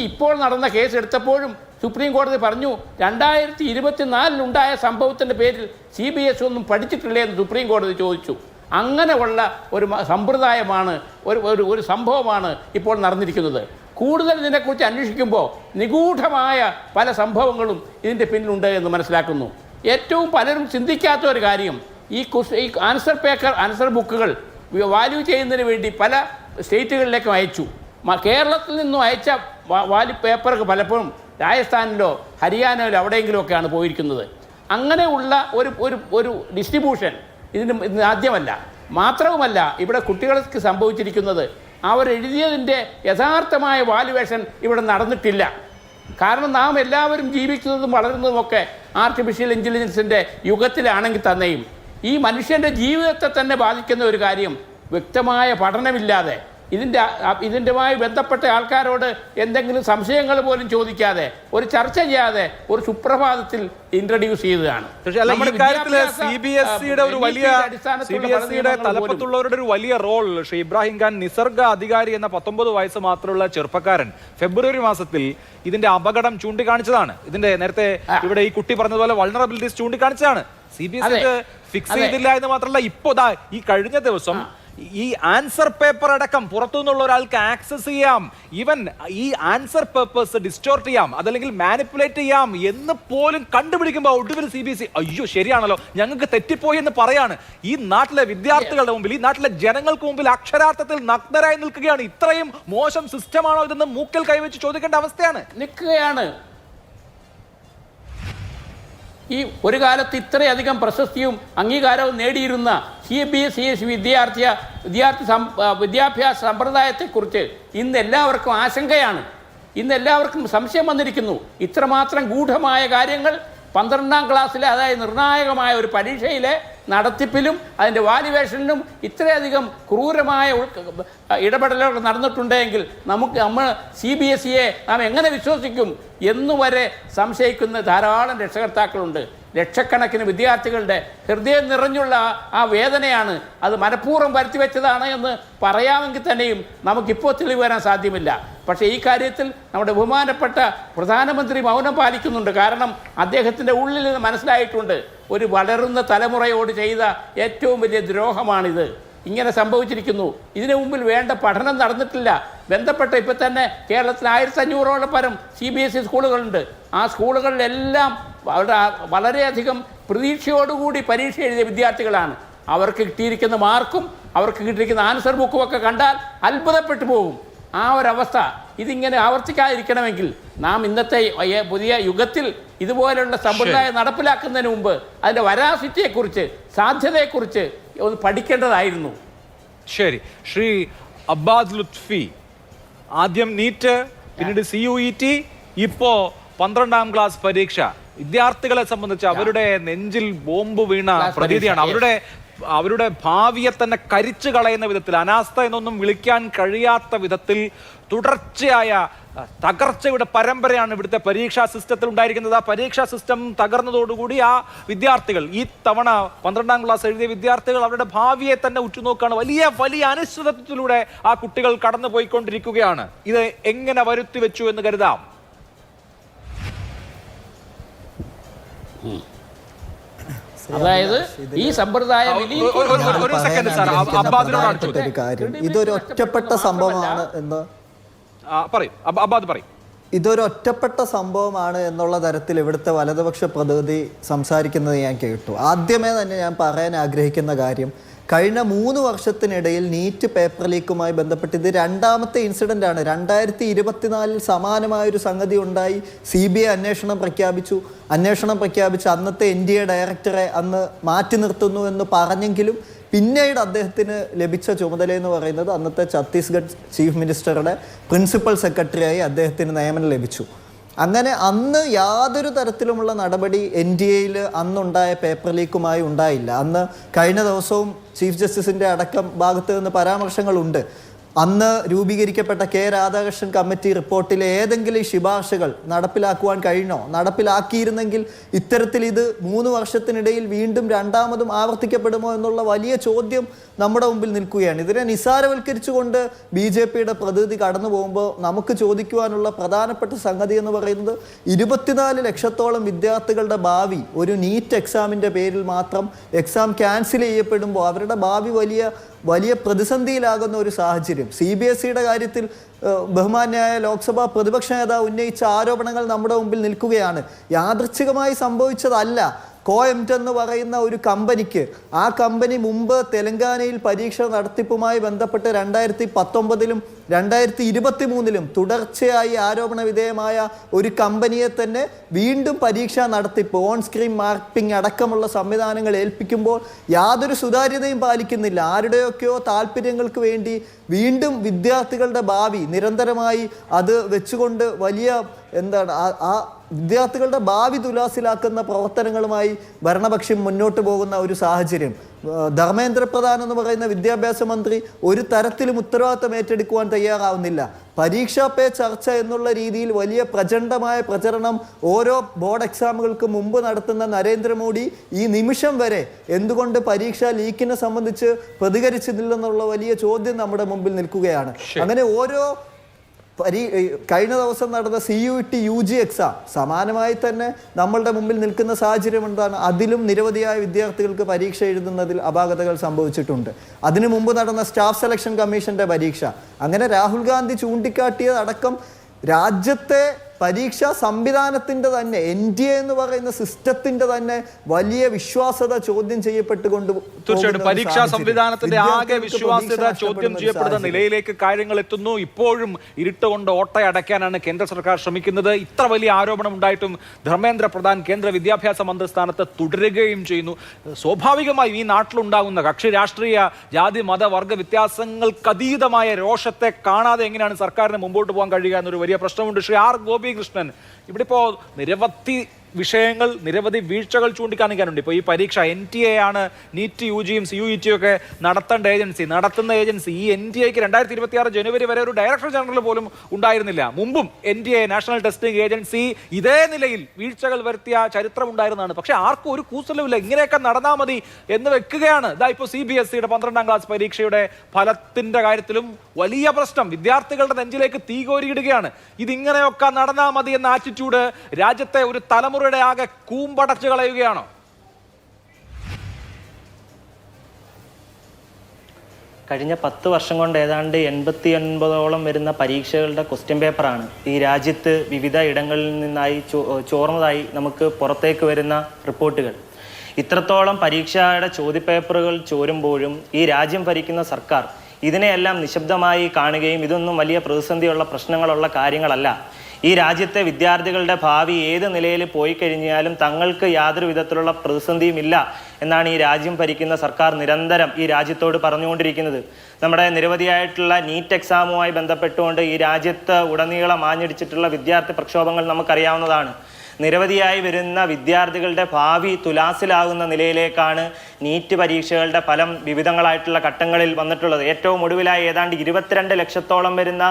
ഇപ്പോൾ നടന്ന കേസ് എടുത്തപ്പോഴും സുപ്രീം കോടതി പറഞ്ഞു 2024 സംഭവത്തിൻ്റെ പേരിൽ CBSE ഒന്നും പഠിച്ചിട്ടില്ലേ എന്ന് സുപ്രീം കോടതി ചോദിച്ചു. അങ്ങനെയുള്ള ഒരു സമ്പ്രദായമാണ്, ഒരു സംഭവമാണ് ഇപ്പോൾ നടന്നിരിക്കുന്നത്. കൂടുതൽ ഇതിനെക്കുറിച്ച് അന്വേഷിക്കുമ്പോൾ നിഗൂഢമായ പല സംഭവങ്ങളും ഇതിൻ്റെ പിന്നിലുണ്ട് എന്ന് മനസ്സിലാക്കുന്നു. ഏറ്റവും പലരും ചിന്തിക്കാത്ത ഒരു കാര്യം, ഈ ആൻസർ ബുക്കുകൾ വാല്യൂ ചെയ്യുന്നതിന് വേണ്ടി പല സ്റ്റേറ്റുകളിലേക്കും അയച്ചു. കേരളത്തിൽ നിന്നും അയച്ച പേപ്പർക്ക് പലപ്പോഴും രാജസ്ഥാനിലോ ഹരിയാനയിലോ എവിടെയെങ്കിലുമൊക്കെയാണ് പോയിരിക്കുന്നത്. അങ്ങനെയുള്ള ഒരു ഡിസ്ട്രിബ്യൂഷൻ ഇതിന് ആദ്യമല്ല. മാത്രവുമല്ല, ഇവിടെ കുട്ടികൾക്ക് സംഭവിച്ചിരിക്കുന്നത് അവരെഴുതിയതിൻ്റെ യഥാർത്ഥമായ വാല്യുവേഷൻ ഇവിടെ നടന്നിട്ടില്ല. കാരണം നാം എല്ലാവരും ജീവിക്കുന്നതും വളരുന്നതുമൊക്കെ ആർട്ടിഫിഷ്യൽ ഇൻ്റലിജൻസിൻ്റെ യുഗത്തിലാണെങ്കിൽ തന്നെയും ഈ മനുഷ്യൻ്റെ ജീവിതത്തെ തന്നെ ബാധിക്കുന്ന ഒരു കാര്യം വ്യക്തമായ പഠനമില്ലാതെ ഇതിൻ്റെമായി ബന്ധപ്പെട്ട ആൾക്കാരോട് എന്തെങ്കിലും സംശയങ്ങൾ പോലും ചോദിക്കാതെ ഒരു ചർച്ച ചെയ്യാതെ ഒരു സുപ്രഭാതത്തിൽ ഇൻട്രൊഡ്യൂസ് ചെയ്തതാണ്. CBSEയുടെ തലപ്പത്തുള്ളവരുടെ ഒരു വലിയ റോൾ ശ്രീ ഇബ്രാഹിം ഖാൻ നിസർഗ അധികാരി എന്ന 19 വയസ്സ് മാത്രമുള്ള ചെറുപ്പക്കാരൻ ഫെബ്രുവരി മാസത്തിൽ ഇതിന്റെ അപകടം ചൂണ്ടിക്കാണിച്ചതാണ്. ഇതിന്റെ നേരത്തെ ഇവിടെ ഈ കുട്ടി പറഞ്ഞതുപോലെ വൾണറബിലിറ്റീസ് ചൂണ്ടിക്കാണിച്ചതാണ്. CBSE ഫിക്സ് ചെയ്തില്ല എന്ന് മാത്രമല്ല, ഇപ്പോ ഈ കഴിഞ്ഞ ദിവസം ഈ ആൻസർ പേപ്പർ അടക്കം പുറത്തുനിന്നുള്ള ഒരാൾക്ക് ആക്സസ് ചെയ്യാം, ഈവൻ ഈ ആൻസർ പേപ്പേഴ്സ് ഡിസ്റ്റോർട്ട് ചെയ്യാം, അതല്ലെങ്കിൽ മാനിപ്പുലേറ്റ് ചെയ്യാം എന്ന് പോലും കണ്ടുപിടിക്കുമ്പോൾ ഒടുവിൽ CBSE അയ്യോ ശരിയാണല്ലോ ഞങ്ങൾക്ക് തെറ്റിപ്പോയി എന്ന് പറയാണ്. ഈ നാട്ടിലെ വിദ്യാർത്ഥികളുടെ മുമ്പിൽ, ഈ നാട്ടിലെ ജനങ്ങൾക്ക് മുമ്പിൽ അക്ഷരാർത്ഥത്തിൽ നഗ്നരായി നിൽക്കുകയാണ്. ഇത്രയും മോശം സിസ്റ്റമാണോ ഇതെന്ന് മൂക്കൽ കൈവച്ച് ചോദിക്കേണ്ട അവസ്ഥയാണ് നിൽക്കുകയാണ്. ഈ ഒരു കാലത്ത് ഇത്രയധികം പ്രശസ്തിയും അംഗീകാരവും നേടിയിരുന്ന CBSE വിദ്യാഭ്യാസ സമ്പ്രദായത്തെക്കുറിച്ച് ഇന്ന് എല്ലാവർക്കും ആശങ്കയാണ്. ഇന്ന് എല്ലാവർക്കും സംശയം വന്നിരിക്കുന്നു. ഇത്രമാത്രം ഗൂഢമായ കാര്യങ്ങൾ 12ാം ക്ലാസ്സിലെ, അതായത് നിർണായകമായ ഒരു പരീക്ഷയിലെ നടത്തിപ്പിലും അതിൻ്റെ വാല്യുവേഷനിലും ഇത്രയധികം ക്രൂരമായ ഇടപെടലുകൾ നടന്നിട്ടുണ്ടെങ്കിൽ നമ്മൾ CBSE നാം എങ്ങനെ വിശ്വസിക്കും എന്നുവരെ സംശയിക്കുന്ന ധാരാളം രക്ഷകർത്താക്കളുണ്ട്. ലക്ഷക്കണക്കിന് വിദ്യാർത്ഥികളുടെ ഹൃദയം നിറഞ്ഞുള്ള ആ വേദനയാണ്. അത് മനഃപൂർവ്വം വരുത്തിവെച്ചതാണ് എന്ന് പറയാമെങ്കിൽ തന്നെയും നമുക്കിപ്പോൾ തെളിവ് വരാൻ സാധ്യമല്ല. പക്ഷേ ഈ കാര്യത്തിൽ നമ്മുടെ ബഹുമാനപ്പെട്ട പ്രധാനമന്ത്രി മൗനം പാലിക്കുന്നുണ്ട്. കാരണം അദ്ദേഹത്തിൻ്റെ ഉള്ളിൽ നിന്ന് മനസ്സിലായിട്ടുണ്ട് ഒരു വളരുന്ന തലമുറയോട് ചെയ്ത ഏറ്റവും വലിയ ദ്രോഹമാണിത്. ഇങ്ങനെ സംഭവിച്ചിരിക്കുന്നു. ഇതിനു മുമ്പിൽ വേണ്ട പഠനം നടന്നിട്ടില്ല. ബന്ധപ്പെട്ട ഇപ്പം തന്നെ കേരളത്തിൽ 1500ഓളം പരം CBSE സ്കൂളുകളുണ്ട്. ആ സ്കൂളുകളിലെല്ലാം അവിടെ വളരെയധികം പ്രതീക്ഷയോടുകൂടി പരീക്ഷ എഴുതിയ വിദ്യാർത്ഥികളാണ്. അവർക്ക് കിട്ടിയിരിക്കുന്ന മാർക്കും അവർക്ക് കിട്ടിയിരിക്കുന്ന ആൻസർ ബുക്കും ഒക്കെ കണ്ടാൽ അത്ഭുതപ്പെട്ടു പോകും. ആ ഒരവസ്ഥ ഇതിങ്ങനെ ആവർത്തിക്കാതിരിക്കണമെങ്കിൽ നാം ഇന്നത്തെ പുതിയ യുഗത്തിൽ ഇതുപോലുള്ള സമ്പ്രദായം നടപ്പിലാക്കുന്നതിന് മുമ്പ് അതിൻ്റെ വരാസിറ്റിയെക്കുറിച്ച് സാധ്യതയെക്കുറിച്ച് ഒന്ന് പഠിക്കേണ്ടതായിരുന്നു. ശരി, ശ്രീ അബ്ബാസ് ലുത്ഫി, ആദ്യം നീറ്റ്, പിന്നീട് CUET, ഇപ്പോ 12ാം ക്ലാസ് പരീക്ഷ. വിദ്യാർത്ഥികളെ സംബന്ധിച്ച് അവരുടെ നെഞ്ചിൽ ബോംബ് വീണ പ്രതീതിയാണ്. അവരുടെ ഭാവിയെ തന്നെ കരിച്ചു കളയുന്ന വിധത്തിൽ, അനാസ്ഥ എന്നൊന്നും വിളിക്കാൻ കഴിയാത്ത വിധത്തിൽ തുടർച്ചയായ തകർച്ചയുടെ പരമ്പരയാണ് ഇവിടുത്തെ പരീക്ഷാ സിസ്റ്റത്തിൽ ഉണ്ടായിരിക്കുന്നത്. ആ പരീക്ഷാ സിസ്റ്റം തകർന്നതോടുകൂടി ആ വിദ്യാർത്ഥികൾ, ഈ തവണ 12ാം ക്ലാസ് എഴുതിയ വിദ്യാർത്ഥികൾ അവരുടെ ഭാവിയെ തന്നെ ഉറ്റുനോക്കുകയാണ്. വലിയ വലിയ അനിശ്ചിതത്വത്തിലൂടെ ആ കുട്ടികൾ കടന്നു പോയിക്കൊണ്ടിരിക്കുകയാണ്. ഇത് എങ്ങനെ വരുത്തി വെച്ചു എന്ന് കരുതാം? അതായത് ഈ സമ്പ്രദായം ഇതൊരു ഒറ്റപ്പെട്ട സംഭവമാണ് എന്ന് പറയും അബ്ബാദ് പറയും. ഇതൊരു ഒറ്റപ്പെട്ട സംഭവമാണ് എന്നുള്ള തരത്തിൽ ഇവിടുത്തെ വലതുപക്ഷ പ്രതിനിധി സംസാരിക്കുന്നത് ഞാൻ കേട്ടു. ആദ്യമേ തന്നെ ഞാൻ പറയാൻ ആഗ്രഹിക്കുന്ന കാര്യം, കഴിഞ്ഞ 3 വർഷത്തിനിടയിൽ നീറ്റ് പേപ്പർ ലീക്കുമായി ബന്ധപ്പെട്ട് ഇത് 2ാമത്തെ ഇൻസിഡൻ്റ് ആണ്. 2024 സമാനമായൊരു സംഗതി ഉണ്ടായി. CBI അന്വേഷണം പ്രഖ്യാപിച്ച് അന്നത്തെ NDA ഡയറക്ടറെ അന്ന് മാറ്റി നിർത്തുന്നു എന്ന് പറഞ്ഞെങ്കിലും പിന്നീട് അദ്ദേഹത്തിന് ലഭിച്ച ചുമതലയെന്ന് പറയുന്നത് അന്നത്തെ ഛത്തീസ്ഗഡ് ചീഫ് മിനിസ്റ്ററുടെ പ്രിൻസിപ്പൽ സെക്രട്ടറിയായി അദ്ദേഹത്തിന് നിയമനം ലഭിച്ചു. അങ്ങനെ അന്ന് യാതൊരു തരത്തിലുമുള്ള നടപടി NDAയിൽ അന്നുണ്ടായ പേപ്പർ ലീക്കുമായി ഉണ്ടായില്ല. അന്ന് കഴിഞ്ഞ ദിവസവും ചീഫ് ജസ്റ്റിസിൻ്റെ അടക്കം ഭാഗത്ത് നിന്ന് പരാമർശങ്ങളുണ്ട്. അന്ന് രൂപീകരിക്കപ്പെട്ട K. രാധാകൃഷ്ണൻ കമ്മിറ്റി റിപ്പോർട്ടിലെ ഏതെങ്കിലും ശുപാർശകൾ നടപ്പിലാക്കുവാൻ കഴിഞ്ഞോ? നടപ്പിലാക്കിയിരുന്നെങ്കിൽ ഇത്തരത്തിൽ ഇത് 3 വർഷത്തിനിടയിൽ വീണ്ടും 2ാമതും ആവർത്തിക്കപ്പെടുമോ എന്നുള്ള വലിയ ചോദ്യം നമ്മുടെ മുമ്പിൽ നിൽക്കുകയാണ്. ഇതിനെ നിസ്സാരവൽക്കരിച്ചുകൊണ്ട് BJPയുടെ പ്രതിനിധി കടന്നു പോകുമ്പോൾ നമുക്ക് ചോദിക്കുവാനുള്ള പ്രധാനപ്പെട്ട സംഗതി എന്ന് പറയുന്നത് 24 ലക്ഷത്തോളം വിദ്യാർത്ഥികളുടെ ഭാവി ഒരു നീറ്റ് എക്സാമിൻ്റെ പേരിൽ മാത്രം എക്സാം ക്യാൻസൽ ചെയ്യപ്പെടുമ്പോൾ അവരുടെ ഭാവി വലിയ പ്രതിസന്ധിയിലാകുന്ന ഒരു സാഹചര്യം. CBSEയുടെ കാര്യത്തിൽ ബഹുമാന്യായ ലോക്സഭാ പ്രതിപക്ഷ നേതാവ് ഉന്നയിച്ച ആരോപണങ്ങൾ നമ്മുടെ മുമ്പിൽ നിൽക്കുകയാണ്. യാദൃച്ഛികമായി സംഭവിച്ചതല്ല. കോഎംറ്റ് എന്ന് പറയുന്ന ഒരു കമ്പനിക്ക്, ആ കമ്പനി മുമ്പ് തെലങ്കാനയിൽ പരീക്ഷ നടത്തിപ്പുമായി ബന്ധപ്പെട്ട് 2019-ലും 2023-ലും തുടർച്ചയായി ആരോപണ വിധേയമായ ഒരു കമ്പനിയെ തന്നെ വീണ്ടും പരീക്ഷാ നടത്തിപ്പ്, ഓൺ സ്ക്രീൻ മാർക്കിംഗ് അടക്കമുള്ള സംവിധാനങ്ങൾ ഏൽപ്പിക്കുമ്പോൾ യാതൊരു സുതാര്യതയും പാലിക്കുന്നില്ല. ആരുടെയൊക്കെയോ താല്പര്യങ്ങൾക്ക് വേണ്ടി വീണ്ടും വിദ്യാർത്ഥികളുടെ ഭാവി നിരന്തരമായി അത് വെച്ചുകൊണ്ട് വലിയ ആ വിദ്യാർത്ഥികളുടെ ഭാവി തുലാസിലാക്കുന്ന പ്രവർത്തനങ്ങളുമായി ഭരണപക്ഷം മുന്നോട്ട് പോകുന്ന ഒരു സാഹചര്യം. ധർമ്മേന്ദ്ര പ്രധാൻ എന്ന് പറയുന്ന വിദ്യാഭ്യാസ മന്ത്രി ഒരു തരത്തിലും ഉത്തരവാദിത്തം ഏറ്റെടുക്കുവാൻ തയ്യാറാവുന്നില്ല. പരീക്ഷാ പേ ചർച്ച എന്നുള്ള രീതിയിൽ വലിയ പ്രചണ്ഡമായ പ്രചരണം ഓരോ ബോർഡ് എക്സാമുകൾക്ക് മുമ്പ് നടത്തുന്ന നരേന്ദ്രമോദി ഈ നിമിഷം വരെ എന്തുകൊണ്ട് പരീക്ഷാ ലീക്കിനെ സംബന്ധിച്ച് പ്രതികരിച്ചിട്ടില്ലെന്നുള്ള വലിയ ചോദ്യം നമ്മുടെ മുമ്പിൽ നിൽക്കുകയാണ്. അങ്ങനെ ഓരോ കഴിഞ്ഞ ദിവസം നടന്ന CUET UG എക്സാം സമാനമായി തന്നെ നമ്മളുടെ മുമ്പിൽ നിൽക്കുന്ന സാഹചര്യം എന്താണ്? അതിലും നിരവധിയായ വിദ്യാർത്ഥികൾക്ക് പരീക്ഷ എഴുതുന്നതിൽ അപാകതകൾ സംഭവിച്ചിട്ടുണ്ട്. അതിനു മുമ്പ് നടന്ന സ്റ്റാഫ് സെലക്ഷൻ കമ്മീഷന്റെ പരീക്ഷ, അങ്ങനെ രാഹുൽ ഗാന്ധി ചൂണ്ടിക്കാട്ടിയതടക്കം രാജ്യത്തെ പരീക്ഷാ സംവിധാനത്തിൻ്റെ തന്നെ NDA എന്ന് പറയുന്ന സിസ്റ്റത്തിന്റെ തന്നെ വലിയ വിശ്വാസ്യത ചോദ്യം ചെയ്യപ്പെട്ടുകൊണ്ട് തീർച്ചയായിട്ടും പരീക്ഷാ സംവിധാനത്തിന്റെ ആകെ വിശ്വാസ്യത ചോദ്യം ചെയ്യപ്പെടുന്ന നിലയിലേക്ക് കാര്യങ്ങൾ എത്തുന്നു. ഇപ്പോഴും ഇരുട്ടുകൊണ്ട് ഓട്ടയടയ്ക്കാനാണ് കേന്ദ്ര സർക്കാർ ശ്രമിക്കുന്നത്. ഇത്ര വലിയ ആരോപണം ഉണ്ടായിട്ടും ധർമ്മേന്ദ്ര പ്രധാൻ കേന്ദ്ര വിദ്യാഭ്യാസ മന്ത്രി സ്ഥാനത്ത് തുടരുകയും ചെയ്യുന്നു. സ്വാഭാവികമായും ഈ നാട്ടിലുണ്ടാകുന്ന കക്ഷി രാഷ്ട്രീയ ജാതി മത വർഗ വ്യത്യാസങ്ങൾക്കതീതമായ രോഷത്തെ കാണാതെ എങ്ങനെയാണ് സർക്കാരിന് മുമ്പോട്ട് പോകാൻ കഴിയുക എന്നൊരു വലിയ പ്രശ്നമുണ്ട്. ശ്രീ R. ഗോപികൃഷ്ണൻ, ഇവിടെ ഇപ്പോൾ നിരവധി വിഷയങ്ങൾ നിരവധി വീഴ്ചകൾ ചൂണ്ടിക്കാണിക്കാനുണ്ട്. ഇപ്പോൾ ഈ പരീക്ഷ NTA ആണ് നീറ്റ് UGയും CUET ഒക്കെ നടത്തേണ്ട ഏജൻസി, നടത്തുന്ന ഏജൻസി. ഈ NTAക്ക് 2026 ജനുവരി വരെ ഒരു ഡയറക്ടർ ജനറൽ പോലും ഉണ്ടായിരുന്നില്ല. മുമ്പും NTA നാഷണൽ ടെസ്റ്റിംഗ് ഏജൻസി ഇതേ നിലയിൽ വീഴ്ചകൾ വരുത്തിയ ചരിത്രം ഉണ്ടായിരുന്നതാണ്. പക്ഷെ ആർക്കും ഒരു കൂസലുമില്ല, ഇങ്ങനെയൊക്കെ നടന്നാൽ മതി എന്ന് വെക്കുകയാണ്. ഇതാ ഇപ്പോൾ CBSEയുടെ 12ാം ക്ലാസ് പരീക്ഷയുടെ ഫലത്തിന്റെ കാര്യത്തിലും വലിയ പ്രശ്നം. വിദ്യാർത്ഥികളുടെ നെഞ്ചിലേക്ക് തീ കോരിയിടുകയാണ്. ഇതിങ്ങനെയൊക്കെ നടന്നാൽ മതി എന്ന ആറ്റിറ്റ്യൂഡ് രാജ്യത്തെ ഒരു തലമുറയുടെ ആകെ കൂമ്പടച്ചു കളയുകയാണോ? കഴിഞ്ഞ 10 വർഷം കൊണ്ട് ഏതാണ്ട് 89ഓളം വരുന്ന പരീക്ഷകളുടെ ക്വസ്റ്റ്യൻ പേപ്പറാണ് ഈ രാജ്യത്ത് വിവിധ ഇടങ്ങളിൽ നിന്നായി ചോർന്നതായി നമുക്ക് പുറത്തേക്ക് വരുന്ന റിപ്പോർട്ടുകൾ. ഇത്രത്തോളം പരീക്ഷയുടെ ചോദ്യപേപ്പറുകൾ ചോരുമ്പോഴും ഈ രാജ്യം ഭരിക്കുന്ന സർക്കാർ ഇതിനെയെല്ലാം നിശബ്ദമായി കാണുകയും ഇതൊന്നും വലിയ പ്രതിസന്ധിയുള്ള പ്രശ്നങ്ങളുള്ള കാര്യങ്ങളല്ല, ഈ രാജ്യത്തെ വിദ്യാർത്ഥികളുടെ ഭാവി ഏത് നിലയിൽ പോയി കഴിഞ്ഞാലും തങ്ങൾക്ക് യാതൊരു വിധത്തിലുള്ള പ്രതിസന്ധിയും ഇല്ല എന്നാണ് ഈ രാജ്യം ഭരിക്കുന്ന സർക്കാർ നിരന്തരം ഈ രാജ്യത്തോട് പറഞ്ഞുകൊണ്ടിരിക്കുന്നത്. നമ്മുടെ നിരവധിയായിട്ടുള്ള നീറ്റ് എക്സാമുമായി ബന്ധപ്പെട്ടുകൊണ്ട് ഈ രാജ്യത്ത് ഉടനീളം ആഞ്ഞടിച്ചിട്ടുള്ള വിദ്യാർത്ഥി പ്രക്ഷോഭങ്ങൾ നമുക്കറിയാവുന്നതാണ്. നിരവധിയായി വരുന്ന വിദ്യാർത്ഥികളുടെ ഭാവി തുലാസിലാകുന്ന നിലയിലേക്കാണ് നീറ്റ് പരീക്ഷകളുടെ ഫലം വിവിധങ്ങളായിട്ടുള്ള ഘട്ടങ്ങളിൽ വന്നിട്ടുള്ളത്. ഏറ്റവും ഒടുവിലായി ഏതാണ്ട് 22 ലക്ഷത്തോളം വരുന്ന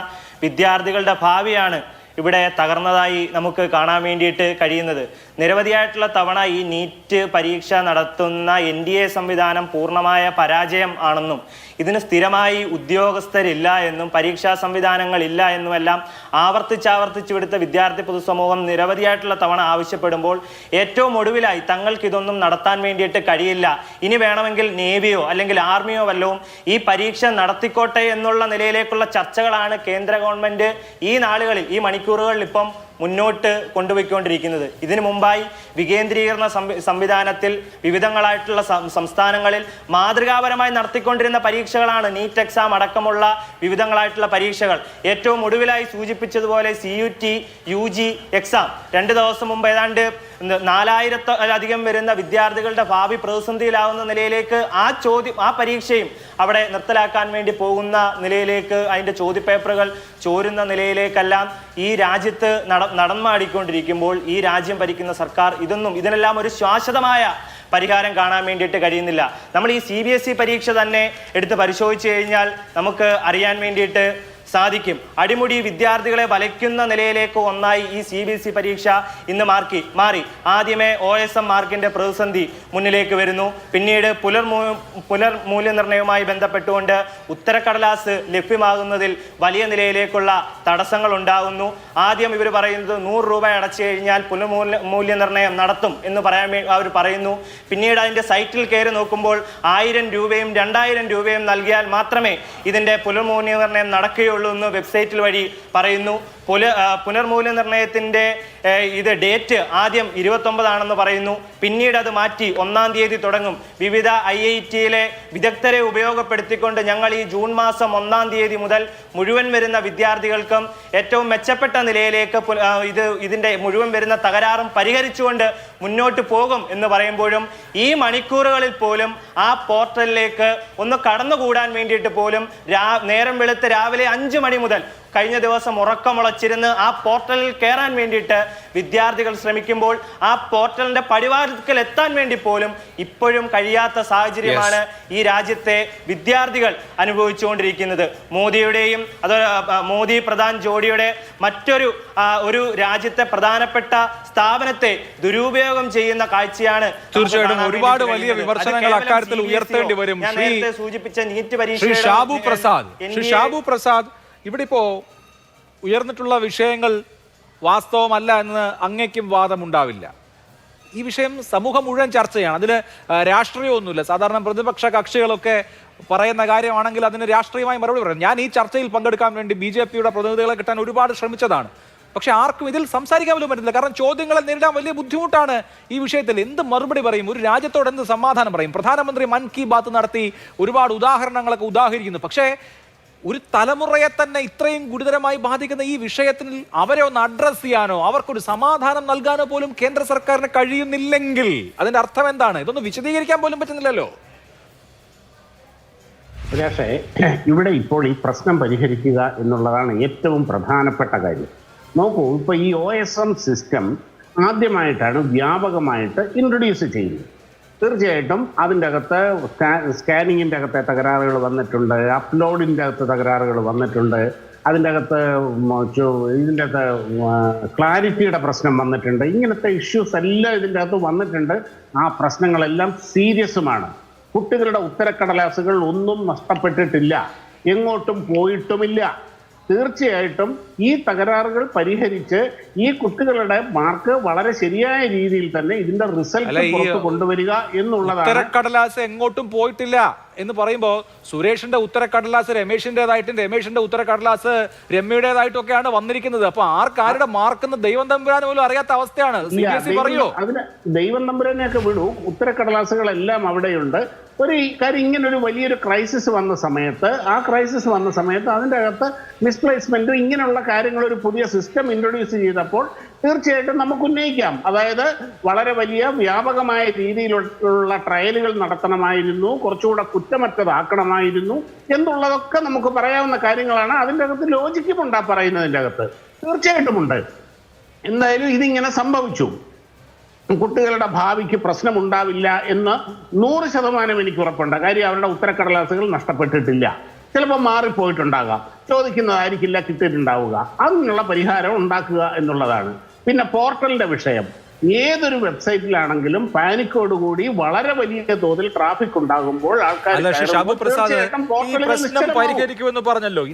വിദ്യാർത്ഥികളുടെ ഭാവിയാണ് ഇവിടെ തകർന്നതായി നമുക്ക് കാണാൻ വേണ്ടിയിട്ട് കഴിയുന്നത്. നിരവധിയായിട്ടുള്ള തവണ ഈ നീറ്റ് പരീക്ഷ നടത്തുന്ന NDA സംവിധാനം പൂർണ്ണമായ പരാജയം ആണെന്നും ഇതിന് സ്ഥിരമായി ഉദ്യോഗസ്ഥരില്ല എന്നും പരീക്ഷാ സംവിധാനങ്ങളില്ല എന്നുമെല്ലാം ആവർത്തിച്ച് വിടുത്ത വിദ്യാർത്ഥി പൊതുസമൂഹം നിരവധിയായിട്ടുള്ള തവണ ആവശ്യപ്പെടുമ്പോൾ ഏറ്റവും ഒടുവിലായി തങ്ങൾക്ക് ഇതൊന്നും നടത്താൻ വേണ്ടിയിട്ട് കഴിയില്ല, ഇനി വേണമെങ്കിൽ നേവിയോ അല്ലെങ്കിൽ ആർമിയോ വല്ലതും ഈ പരീക്ഷ നടത്തിക്കോട്ടെ എന്നുള്ള നിലയിലേക്കുള്ള ചർച്ചകളാണ് കേന്ദ്ര ഗവൺമെന്റ് ഈ നാളുകളിൽ ഈ മണിക്കൂറുകളിൽ ഇപ്പം മുന്നോട്ട് കൊണ്ടുപോയിക്കൊണ്ടിരിക്കുന്നത്. ഇതിനു മുമ്പായി വികേന്ദ്രീകരണ സംവിധാനത്തിൽ വിവിധങ്ങളായിട്ടുള്ള സംസ്ഥാനങ്ങളിൽ മാതൃകാപരമായി നടത്തിക്കൊണ്ടിരുന്ന പരീക്ഷകളാണ് നീറ്റ് എക്സാം അടക്കമുള്ള വിവിധങ്ങളായിട്ടുള്ള പരീക്ഷകൾ. ഏറ്റവും ഒടുവിലായി സൂചിപ്പിച്ചതുപോലെ CUT UG എക്സാം 2 ദിവസം മുമ്പ് ഏതാണ്ട് 4000-ലധികം വരുന്ന വിദ്യാർത്ഥികളുടെ ഭാവി പ്രതിസന്ധിയിലാവുന്ന നിലയിലേക്ക് ആ പരീക്ഷയും അവിടെ നിർത്തലാക്കാൻ വേണ്ടി പോകുന്ന നിലയിലേക്ക് അതിൻ്റെ ചോദ്യപേപ്പറുകൾ ചോരുന്ന നിലയിലേക്കെല്ലാം ഈ രാജ്യത്ത് നടന്നാടിക്കൊണ്ടിരിക്കുമ്പോൾ ഈ രാജ്യം ഭരിക്കുന്ന സർക്കാർ ഇതിനെല്ലാം ഒരു ശാശ്വതമായ പരിഹാരം കാണാൻ വേണ്ടിയിട്ട് കഴിയുന്നില്ല. നമ്മൾ ഈ CBSE പരീക്ഷ തന്നെ എടുത്ത് പരിശോധിച്ചു കഴിഞ്ഞാൽ നമുക്ക് അറിയാൻ വേണ്ടിയിട്ട് സാധിക്കും. അടിമുടി വിദ്യാർത്ഥികളെ വലയ്ക്കുന്ന നിലയിലേക്ക് ഒന്നായി ഈ CBSE പരീക്ഷ ഇന്ന് മാറി. ആദ്യമേ OSM മാർക്കിന്റെ പ്രതിസന്ധി മുന്നിലേക്ക് വരുന്നു. പിന്നീട് പുനർമൂല്യനിർണ്ണയവുമായി ബന്ധപ്പെട്ടുകൊണ്ട് ഉത്തരക്കടലാസ് ലഭ്യമാകുന്നതിൽ വലിയ നിലയിലേക്കുള്ള തടസ്സങ്ങൾ ഉണ്ടാകുന്നു. ആദ്യം ഇവർ പറയുന്നത് 100 രൂപ അടച്ചു കഴിഞ്ഞാൽ പുനർമൂല്യനിർണ്ണയം നടത്തും എന്ന് അവർ പറയുന്നു. പിന്നീട് അതിൻ്റെ സൈറ്റിൽ കയറി നോക്കുമ്പോൾ 1000 രൂപയും 2000 രൂപയും നൽകിയാൽ മാത്രമേ ഇതിൻ്റെ പുനർമൂല്യനിർണ്ണയം നടക്കുകയുള്ളൂ എന്ന് വെബ്സൈറ്റിൽ വഴി പറയുന്നു. പുനർമൂല്യനിർണ്ണയത്തിൻ്റെ ഡേറ്റ് ആദ്യം 29 ആണെന്ന് പറയുന്നു. പിന്നീട് അത് മാറ്റി 1-ാം തീയതി തുടങ്ങും. വിവിധ IIT-യിലെ വിദഗ്ധരെ ഉപയോഗപ്പെടുത്തിക്കൊണ്ട് ഞങ്ങൾ ഈ ജൂൺ മാസം 1-ാം തീയതി മുതൽ മുഴുവൻ വരുന്ന വിദ്യാർത്ഥികൾക്കും ഏറ്റവും മെച്ചപ്പെട്ട നിലയിലേക്ക് ഇതിൻ്റെ മുഴുവൻ വരുന്ന തകരാറും പരിഹരിച്ചുകൊണ്ട് മുന്നോട്ട് പോകും എന്ന് പറയുമ്പോഴും ഈ മണിക്കൂറുകളിൽ പോലും ആ പോർട്ടലിലേക്ക് ഒന്ന് കടന്നുകൂടാൻ വേണ്ടിയിട്ട് പോലും നേരം വെളുത്ത് രാവിലെ 5 മണി മുതൽ കഴിഞ്ഞ ദിവസം ഉറക്കമുളച്ചിരുന്ന് ആ പോർട്ടലിൽ കയറാൻ വേണ്ടിയിട്ട് വിദ്യാർത്ഥികൾ ശ്രമിക്കുമ്പോൾ ആ പോർട്ടലിന്റെ പടിവാതിൽക്കൽ എത്താൻ വേണ്ടി പോലും ഇപ്പോഴും കഴിയാത്ത സാഹചര്യമാണ് ഈ രാജ്യത്തെ വിദ്യാർത്ഥികൾ അനുഭവിച്ചുകൊണ്ടിരിക്കുന്നത്. മോദിയുടെയും മോദി പ്രധാൻ ജോഡിയുടെ ഒരു രാജ്യത്തെ പ്രധാനപ്പെട്ട സ്ഥാപനത്തെ ദുരുപയോഗം ചെയ്യുന്ന കാഴ്ചയാണ്. തീർച്ചയായിട്ടും ഒരുപാട് വലിയ വിമർശനങ്ങൾ അക്കാര്യത്തിൽ ഉയർത്തേണ്ടി വരും. ഞാൻ നേരത്തെ സൂചിപ്പിച്ച നീറ്റ് പരീക്ഷ ഷാബു പ്രസാദ് ഇവിടെ ഇപ്പോ ഉയർന്നിട്ടുള്ള വിഷയങ്ങൾ വാസ്തവമല്ല എന്ന് അങ്ങേക്കും വാദമുണ്ടാവില്ല. ഈ വിഷയം സമൂഹം മുഴുവൻ ചർച്ചയാണ്. അതിന് രാഷ്ട്രീയമൊന്നുമില്ല. സാധാരണ പ്രതിപക്ഷ കക്ഷികളൊക്കെ പറയുന്ന കാര്യമാണെങ്കിൽ അതിന് രാഷ്ട്രീയമായി മറുപടി പറയും. ഞാൻ ഈ ചർച്ചയിൽ പങ്കെടുക്കാൻ വേണ്ടി BJPയുടെ പ്രതിനിധികളെ കിട്ടാൻ ഒരുപാട് ശ്രമിച്ചതാണ്. പക്ഷെ ആർക്കും ഇതിൽ സംസാരിക്കാൻ പോലും പറ്റില്ല. കാരണം ചോദ്യങ്ങളെ നേരിടാൻ വലിയ ബുദ്ധിമുട്ടാണ് ഈ വിഷയത്തിൽ. എന്ത് മറുപടി പറയും? ഒരു രാജ്യത്തോട് എന്ത് സമാധാനം പറയും? പ്രധാനമന്ത്രി മൻ കി ബാത്ത് നടത്തി ഒരുപാട് ഉദാഹരണങ്ങളൊക്കെ ഉദാഹരിക്കുന്നു. പക്ഷേ ഒരു തലമുറയെ തന്നെ ഇത്രയും ഗുരുതരമായി ബാധിക്കുന്ന ഈ വിഷയത്തിൽ അവരെ ഒന്ന് അഡ്രസ് ചെയ്യാനോ അവർക്കൊരു സമാധാനം നൽകാനോ പോലും കേന്ദ്ര സർക്കാരിന് കഴിയുന്നില്ലെങ്കിൽ അതിന്റെ അർത്ഥം എന്താണ്? ഇതൊന്നും വിശദീകരിക്കാൻ പോലും പറ്റുന്നില്ലല്ലോ. പക്ഷേ ഇവിടെ ഇപ്പോൾ ഈ പ്രശ്നം പരിഹരിക്കുക എന്നുള്ളതാണ് ഏറ്റവും പ്രധാനപ്പെട്ട കാര്യം. നോക്കൂ, ഇപ്പോൾ ഈ OSM സിസ്റ്റം ആദ്യമായിട്ടാണ് വ്യാപകമായിട്ട് ഇൻട്രൊഡ്യൂസ് ചെയ്യുന്നത്. തീർച്ചയായിട്ടും അതിൻ്റെ അകത്ത് സ്കാനിങ്ങിൻ്റെ അകത്തെ തകരാറുകൾ വന്നിട്ടുണ്ട്, അപ്ലോഡിൻ്റെ അകത്ത് തകരാറുകൾ വന്നിട്ടുണ്ട്, അതിൻ്റെ അകത്ത് ഇതിൻ്റെ അകത്ത് ക്ലാരിറ്റിയുടെ പ്രശ്നം വന്നിട്ടുണ്ട്. ഇങ്ങനത്തെ ഇഷ്യൂസ് എല്ലാം ഇതിൻ്റെ അകത്ത് വന്നിട്ടുണ്ട്. ആ പ്രശ്നങ്ങളെല്ലാം സീരിയസുമാണ്. കുട്ടികളുടെ ഉത്തരക്കടലാസുകൾ ഒന്നും നഷ്ടപ്പെട്ടിട്ടില്ല, എങ്ങോട്ടും പോയിട്ടുമില്ല. തീർച്ചയായിട്ടും ഈ തകരാറുകൾ പരിഹരിച്ച് ഈ കുട്ടികളുടെ മാർക്ക് വളരെ ശരിയായ രീതിയിൽ തന്നെ ഇതിന്റെ റിസൾട്ട് പുറത്ത് കൊണ്ടുവരിക എന്നുള്ളതാണ്. ഉത്തരക്കടലാസ് എങ്ങോട്ടും പോയിട്ടില്ല എന്ന് പറയുമ്പോൾ സുരേഷിന്റെ ഉത്തരക്കടലാസ് രമേഷിന്റേതായിട്ടും രമേഷിന്റെ ഉത്തരക്കടലാസ് രമ്യയുടേതായിട്ടും ഒക്കെയാണ് വന്നിരിക്കുന്നത്. അപ്പൊ ആരുടെ മാർക്കെന്ന് ദൈവം തമ്പുരാൻ പോലും അറിയാത്ത അവസ്ഥയാണ്. പറയോ അതിന് ദൈവം തമ്പുരാനെയൊക്കെ വിടൂ, ഉത്തരക്കടലാസുകളെല്ലാം അവിടെയുണ്ട്. ഒരു കാര്യം, ഇങ്ങനൊരു വലിയൊരു ക്രൈസിസ് വന്ന സമയത്ത് അതിൻ്റെ അകത്ത് മിസ്പ്ലേസ്മെന്റ് ഇങ്ങനെയുള്ള കാര്യങ്ങൾ ഒരു പുതിയ സിസ്റ്റം ഇൻട്രൊഡ്യൂസ് ചെയ്തപ്പോൾ തീർച്ചയായിട്ടും നമുക്ക് ഉന്നയിക്കാം. അതായത് വളരെ വലിയ വ്യാപകമായ രീതിയിലുള്ള ട്രയലുകൾ നടത്തണമായിരുന്നു, കുറച്ചുകൂടെ കുറ്റമറ്റതാക്കണമായിരുന്നു എന്നുള്ളതൊക്കെ നമുക്ക് പറയാവുന്ന കാര്യങ്ങളാണ്. അതിൻ്റെ അകത്ത് ലോജിക്കുമുണ്ട് ആ പറയുന്നതിൻ്റെ അകത്ത്, തീർച്ചയായിട്ടുമുണ്ട്. എന്തായാലും ഇതിങ്ങനെ സംഭവിച്ചു. കുട്ടികളുടെ ഭാവിക്ക് പ്രശ്നമുണ്ടാവില്ല എന്ന് 100% എനിക്ക് ഉറപ്പുണ്ട്. കാര്യം അവരുടെ ഉത്തരക്കടലാസുകൾ നഷ്ടപ്പെട്ടിട്ടില്ല. ചിലപ്പോൾ മാറിപ്പോയിട്ടുണ്ടാകാം, ചോദിക്കുന്നതായിരിക്കില്ല കിട്ടിയിട്ടുണ്ടാവുക. അതിനുള്ള പരിഹാരം ഉണ്ടാക്കുക എന്നുള്ളതാണ്. പിന്നെ പോർട്ടലിന്റെ വിഷയം, ഏതൊരു വെബ്സൈറ്റിലാണെങ്കിലും പാനിക്കോടുകൂടി വളരെ വലിയ തോതിൽ ട്രാഫിക് ഉണ്ടാകുമ്പോൾ ആൾക്കാർ പരിഹരിക്കുമെന്ന് പറഞ്ഞല്ലോ.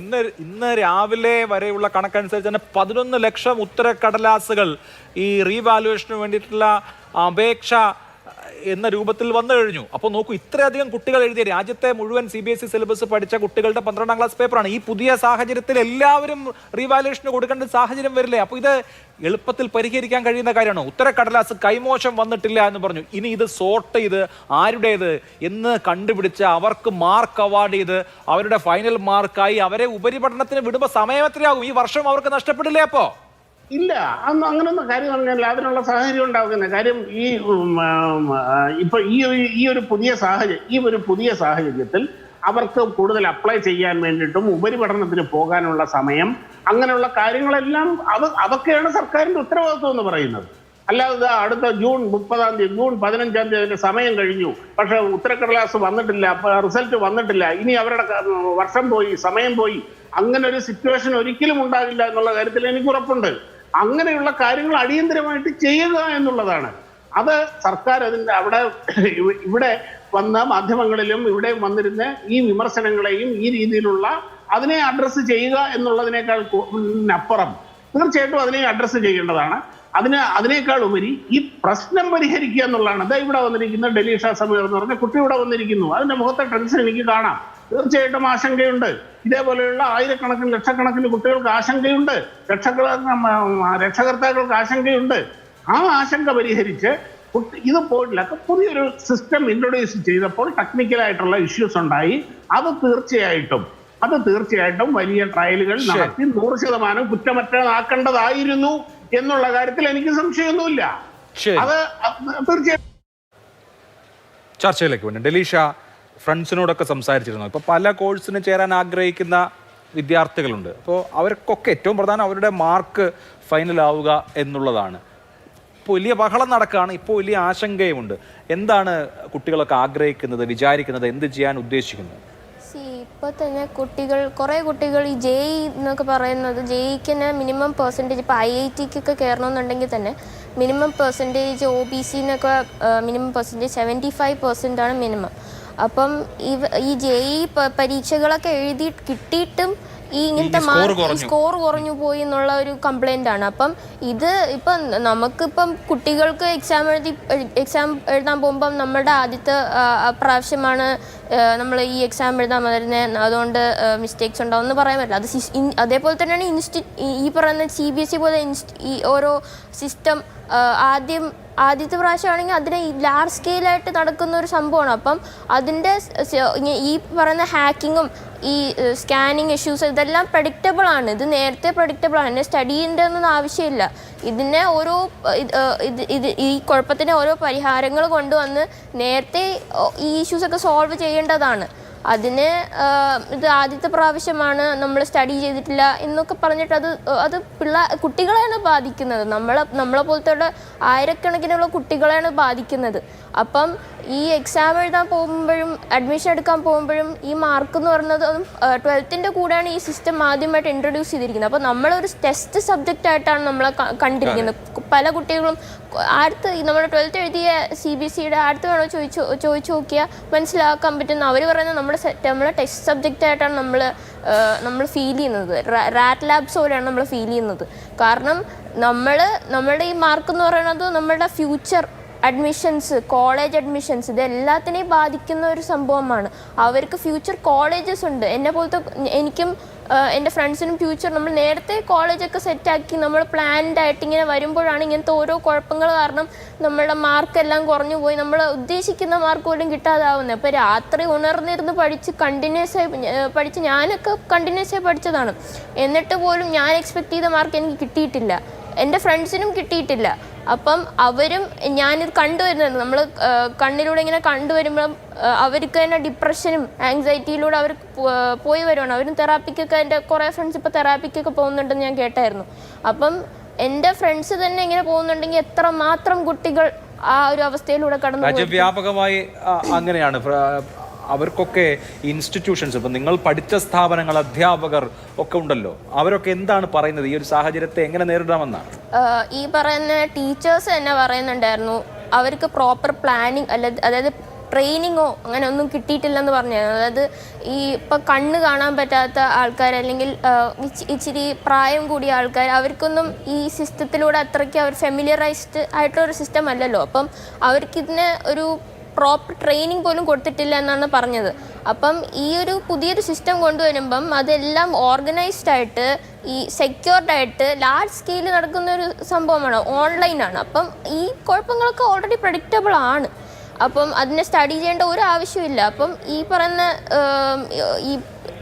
ഇന്ന് രാവിലെ വരെയുള്ള കണക്കനുസരിച്ച് തന്നെ 11 ലക്ഷം ഉത്തരക്കടലാസുകൾ ഈ റീവാലുവേഷന് വേണ്ടിയിട്ടുള്ള അപേക്ഷ എന്ന രൂപത്തിൽ വന്നു കഴിഞ്ഞു. അപ്പോൾ നോക്കൂ, ഇത്രയധികം കുട്ടികൾ എഴുതിയ രാജ്യത്തെ മുഴുവൻ CBSE സിലബസ് പഠിച്ച കുട്ടികളുടെ 12ാം ക്ലാസ് പേപ്പറാണ്. ഈ പുതിയ സാഹചര്യത്തിൽ എല്ലാവരും റീവാലുവേഷന് കൊടുക്കേണ്ട സാഹചര്യം വരില്ലേ? അപ്പോൾ ഇത് എളുപ്പത്തിൽ പരിഹരിക്കാൻ കഴിയുന്ന കാര്യമാണോ? ഉത്തരക്കടലാസ് കൈമോശം വന്നിട്ടില്ല എന്ന് പറഞ്ഞു, ഇനി ഇത് സോർട്ട് ചെയ്ത് ആരുടേത് എന്ന് കണ്ടുപിടിച്ച് അവർക്ക് മാർക്ക് അവാർഡ് ചെയ്ത് അവരുടെ ഫൈനൽ മാർക്കായി അവരെ ഉപരിപഠനത്തിന് വിടുമ്പോൾ സമയം എത്രയാകും? ഈ വർഷം അവർക്ക് നഷ്ടപ്പെടില്ലേ? അപ്പോ ഇല്ല, അന്ന് അങ്ങനൊന്നും കാര്യം പറഞ്ഞാൽ അതിനുള്ള സാഹചര്യം ഉണ്ടാകുന്ന കാര്യം ഇപ്പൊ ഈ ഒരു പുതിയ സാഹചര്യത്തിൽ അവർക്ക് കൂടുതൽ അപ്ലൈ ചെയ്യാൻ വേണ്ടിയിട്ടും ഉപരിപഠനത്തിന് പോകാനുള്ള സമയം, അങ്ങനെയുള്ള കാര്യങ്ങളെല്ലാം അതൊക്കെയാണ് സർക്കാരിന്റെ ഉത്തരവാദിത്വം എന്ന് പറയുന്നത്. അല്ലാതെ അടുത്ത ജൂൺ 30-ാം തീയതി ജൂൺ 15-ാം തീയതി അതിന്റെ സമയം കഴിഞ്ഞു, പക്ഷെ ഉത്തരക്കടലാസ് വന്നിട്ടില്ല, റിസൾട്ട് വന്നിട്ടില്ല, ഇനി അവരുടെ വർഷം പോയി, സമയം പോയി, അങ്ങനെ ഒരു സിറ്റുവേഷൻ ഒരിക്കലും ഉണ്ടാകില്ല എന്നുള്ള കാര്യത്തിൽ എനിക്ക് ഉറപ്പുണ്ട്. അങ്ങനെയുള്ള കാര്യങ്ങൾ അടിയന്തരമായിട്ട് ചെയ്യുക എന്നുള്ളതാണ്. അത് സർക്കാർ അതിൻ്റെ ഇവിടെ വന്ന മാധ്യമങ്ങളിലും ഇവിടെ വന്നിരുന്ന ഈ വിമർശനങ്ങളെയും ഈ രീതിയിലുള്ള അതിനെ അഡ്രസ്സ് ചെയ്യുക എന്നുള്ളതിനേക്കാൾ അപ്പുറം തീർച്ചയായിട്ടും അതിനെ അഡ്രസ്സ് ചെയ്യേണ്ടതാണ്. അതിനേക്കാൾ ഉപരി ഈ പ്രശ്നം പരിഹരിക്കുക എന്നുള്ളതാണ്. അതാ ഇവിടെ വന്നിരിക്കുന്ന ഡെലീഷ സമീർ എന്ന് പറഞ്ഞ കുട്ടി ഇവിടെ വന്നിരിക്കുന്നു. അതിന്റെ മുഖത്തെ ടെൻഷൻ എനിക്ക് കാണാം. തീർച്ചയായിട്ടും ആശങ്കയുണ്ട്. ഇതേപോലെയുള്ള ആയിരക്കണക്കിന് ലക്ഷക്കണക്കിന് കുട്ടികൾക്ക് ആശങ്കയുണ്ട്, രക്ഷകർത്താക്കൾക്ക് ആശങ്കയുണ്ട്. ആ ആശങ്ക പരിഹരിച്ച് ഇത് പോയിട്ടില്ല. പുതിയൊരു സിസ്റ്റം ഇൻട്രൊഡ്യൂസ് ചെയ്തപ്പോൾ ടെക്നിക്കലായിട്ടുള്ള ഇഷ്യൂസ് ഉണ്ടായി. അത് തീർച്ചയായിട്ടും വലിയ ട്രയലുകൾ നടത്തി 100% കുറ്റമറ്റതാക്കേണ്ടതായിരുന്നു എന്നുള്ള കാര്യത്തിൽ എനിക്ക് സംശയമൊന്നുമില്ല. അത് തീർച്ചയായിട്ടും ചർച്ചയിലേക്ക് വേണ്ടി ഡെലീഷ ഫ്രണ്ട്സിനോടൊക്കെ സംസാരിച്ചിരുന്നു. ഇപ്പോൾ പല കോഴ്സിന് ചേരാൻ ആഗ്രഹിക്കുന്ന വിദ്യാർത്ഥികളുണ്ട്. അപ്പോൾ അവർക്കൊക്കെ ഏറ്റവും പ്രധാനം അവരുടെ മാർക്ക് ഫൈനലാവുക എന്നുള്ളതാണ്. ഇപ്പോൾ വലിയ ബഹളം നടക്കുകയാണ്, ഇപ്പോൾ വലിയ ആശങ്കയുമുണ്ട്. എന്താണ് കുട്ടികളൊക്കെ ആഗ്രഹിക്കുന്നത്, വിചാരിക്കുന്നത്, എന്ത് ചെയ്യാൻ ഉദ്ദേശിക്കുന്നത്? ഇപ്പോൾ തന്നെ കുറേ കുട്ടികൾ ഈ JEE എന്നൊക്കെ പറയുന്നത്, JEEക്ക് തന്നെ മിനിമം പെർസെൻറ്റേജ്, ഇപ്പോൾ IITക്കൊക്കെ കയറണമെന്നുണ്ടെങ്കിൽ തന്നെ മിനിമം പെർസെൻറ്റേജ് OBCന്നൊക്കെ മിനിമം പെർസെൻറ്റേജ് 75% ആണ് മിനിമം. അപ്പം ഈ JEE പരീക്ഷകളൊക്കെ കിട്ടിയിട്ടും ഈ ഇങ്ങനത്തെ സ്കോർ കുറഞ്ഞു പോയി എന്നുള്ള ഒരു കംപ്ലൈൻ്റ് ആണ്. അപ്പം ഇപ്പം നമുക്കിപ്പം കുട്ടികൾക്ക് എക്സാം എഴുതാൻ പോകുമ്പം നമ്മുടെ ആദ്യത്തെ പ്രാവശ്യമാണ് നമ്മൾ ഈ എക്സാം എഴുതാൻ വരുന്നത്, അതുകൊണ്ട് മിസ്റ്റേക്സ് ഉണ്ടാവും എന്ന് പറയാൻ പറ്റില്ല. അതേപോലെ തന്നെയാണ് ഈ പറയുന്ന CBSE പോലെ ഈ ഓരോ സിസ്റ്റം ആദ്യത്തെ പ്രാവശ്യമാണെങ്കിൽ അതിനെ ലാർജ് സ്കെയിലായിട്ട് നടക്കുന്ന ഒരു സംഭവമാണ്. അപ്പം അതിൻ്റെ ഈ പറയുന്ന ഹാക്കിങ്ങും ഈ സ്കാനിങ് ഇഷ്യൂസ് ഇതെല്ലാം പ്രഡിക്റ്റബിൾ ആണ്. ഇത് നേരത്തെ പ്രഡിക്റ്റബിൾ ആണ്. സ്റ്റഡി ചെയ്യേണ്ടതൊന്നും ആവശ്യമില്ല. ഇതിനെ ഈ കുഴപ്പത്തിന് ഓരോ പരിഹാരങ്ങൾ കൊണ്ടുവന്ന് നേരത്തെ ഈ ഇഷ്യൂസൊക്കെ സോൾവ് ചെയ്യേണ്ടതാണ്. അതിന് ഇത് ആദ്യത്തെ പ്രാവശ്യമാണ് നമ്മൾ സ്റ്റഡി ചെയ്തിട്ടില്ല എന്നൊക്കെ പറഞ്ഞിട്ട് അത് കുട്ടികളെയാണ് ബാധിക്കുന്നത്. നമ്മളെ പോലത്തെ ആയിരക്കണക്കിനുള്ള കുട്ടികളെയാണ് ബാധിക്കുന്നത്. അപ്പം ഈ എക്സാം എഴുതാൻ പോകുമ്പോഴും അഡ്മിഷൻ എടുക്കാൻ പോകുമ്പോഴും ഈ മാർക്ക് എന്ന് പറയുന്നത് 12th കൂടെയാണ് ഈ സിസ്റ്റം ആദ്യമായിട്ട് ഇൻട്രൊഡ്യൂസ് ചെയ്തിരിക്കുന്നത്. അപ്പോൾ നമ്മളൊരു ടെസ്റ്റ് സബ്ജക്റ്റ് ആയിട്ടാണ് നമ്മളെ കണ്ടിരിക്കുന്നത്. പല കുട്ടികളും നമ്മുടെ 12th എഴുതിയ CBSEയുടെ അടുത്ത് വേണോ ചോദിച്ചു നോക്കിയാൽ മനസ്സിലാക്കാൻ പറ്റുന്ന അവർ പറയുന്നത് നമ്മളെ ടെസ്റ്റ് സബ്ജക്റ്റ് ആയിട്ടാണ് നമ്മൾ ഫീൽ ചെയ്യുന്നത്. റാറ്റ് ലാബ്സ് പോലെയാണ് നമ്മൾ ഫീൽ ചെയ്യുന്നത്. കാരണം നമ്മളുടെ ഈ മാർക്ക് എന്ന് പറയുന്നത് നമ്മുടെ ഫ്യൂച്ചർ അഡ്മിഷൻസ്, കോളേജ് അഡ്മിഷൻസ്, ഇതെല്ലാത്തിനെയും ബാധിക്കുന്ന ഒരു സംഭവമാണ്. അവർക്ക് ഫ്യൂച്ചർ കോളേജസ് ഉണ്ട്. എന്നെ പോലത്തെ എനിക്കും എൻ്റെ ഫ്രണ്ട്സിനും ഫ്യൂച്ചർ നമ്മൾ നേരത്തെ കോളേജൊക്കെ സെറ്റാക്കി നമ്മൾ പ്ലാൻഡ് ആയിട്ട് ഇങ്ങനെ വരുമ്പോഴാണ് ഇങ്ങനത്തെ ഓരോ കുഴപ്പങ്ങൾ കാരണം നമ്മളുടെ മാർക്കെല്ലാം കുറഞ്ഞു പോയി നമ്മൾ ഉദ്ദേശിക്കുന്ന മാർക്ക് പോലും കിട്ടാതാവുന്നത്. അപ്പോൾ രാത്രി ഉണർന്നിരുന്ന് പഠിച്ച് ഞാനൊക്കെ കണ്ടിന്യൂസ് ആയി പഠിച്ചതാണ്. എന്നിട്ട് പോലും ഞാൻ എക്സ്പെക്ട് ചെയ്ത മാർക്ക് എനിക്ക് കിട്ടിയിട്ടില്ല, എൻ്റെ ഫ്രണ്ട്സിനും കിട്ടിയിട്ടില്ല. അപ്പം അവരും ഞാനിത് കണ്ടുവരുന്നത് നമ്മൾ കണ്ണിലൂടെ ഇങ്ങനെ കണ്ടുവരുമ്പം അവർക്ക് തന്നെ ഡിപ്രഷനും ആങ്സൈറ്റിയിലൂടെ അവർ പോയി വരുവാണ്. അവരും തെറാപ്പിക്കൊക്കെ എൻ്റെ കുറേ ഫ്രണ്ട്സ് ഇപ്പോൾ തെറാപ്പിക്കൊക്കെ പോകുന്നുണ്ടെന്ന് ഞാൻ കേട്ടായിരുന്നു. അപ്പം എൻ്റെ ഫ്രണ്ട്സ് തന്നെ ഇങ്ങനെ പോകുന്നുണ്ടെങ്കിൽ എത്രമാത്രം കുട്ടികൾ ആ ഒരു അവസ്ഥയിലൂടെ കടന്നു രാജ്യവ്യാപകമായി അങ്ങനെയാണ്. അവർക്കൊക്കെ ഇൻസ്റ്റിറ്റ്യൂഷൻസ്, ഇപ്പം നിങ്ങൾ പഠിച്ച സ്ഥാപനങ്ങൾ, അധ്യാപകർ ഒക്കെ ഉണ്ടല്ലോ, അവരൊക്കെ എന്താണ് പറയുന്നത് ഈ ഒരു സാഹചര്യത്തെ എങ്ങനെ നേരിടാമെന്നാണ്? ഈ പറയുന്ന ടീച്ചേഴ്സ് തന്നെ പറയുന്നുണ്ടായിരുന്നു അവർക്ക് പ്രോപ്പർ പ്ലാനിങ് അതായത് ട്രെയിനിങ്ങോ അങ്ങനെ ഒന്നും കിട്ടിയിട്ടില്ലെന്ന് പറഞ്ഞു. അതായത് ഇപ്പം കണ്ണ് കാണാൻ പറ്റാത്ത ആൾക്കാർ അല്ലെങ്കിൽ ഇച്ചിരി പ്രായം കൂടിയ ആൾക്കാർ അവർക്കൊന്നും ഈ സിസ്റ്റത്തിലൂടെ അത്രയ്ക്ക് അവർ ഫെമിലിയറൈസ്ഡ് ആയിട്ടുള്ളൊരു സിസ്റ്റം അല്ലല്ലോ. അപ്പം അവർക്കിതിന് ഒരു പ്രോപ്പർ ട്രെയിനിങ് പോലും കൊടുത്തിട്ടില്ല എന്നാണ് പറഞ്ഞത്. അപ്പം ഈ ഒരു പുതിയൊരു സിസ്റ്റം കൊണ്ടുവരുമ്പം അതെല്ലാം ഓർഗനൈസ്ഡ് ആയിട്ട് ഈ സെക്യൂർഡ് ആയിട്ട് ലാർജ് സ്കെയിലിൽ നടക്കുന്ന ഒരു സംഭവമാണ്, ഓൺലൈനാണ്. അപ്പം ഈ കുഴപ്പങ്ങളൊക്കെ ഓൾറെഡി പ്രഡിക്റ്റബിൾ ആണ്. അപ്പം അതിനെ സ്റ്റഡി ചെയ്യേണ്ട ഒരു ആവശ്യമില്ല. അപ്പം ഈ പറയുന്ന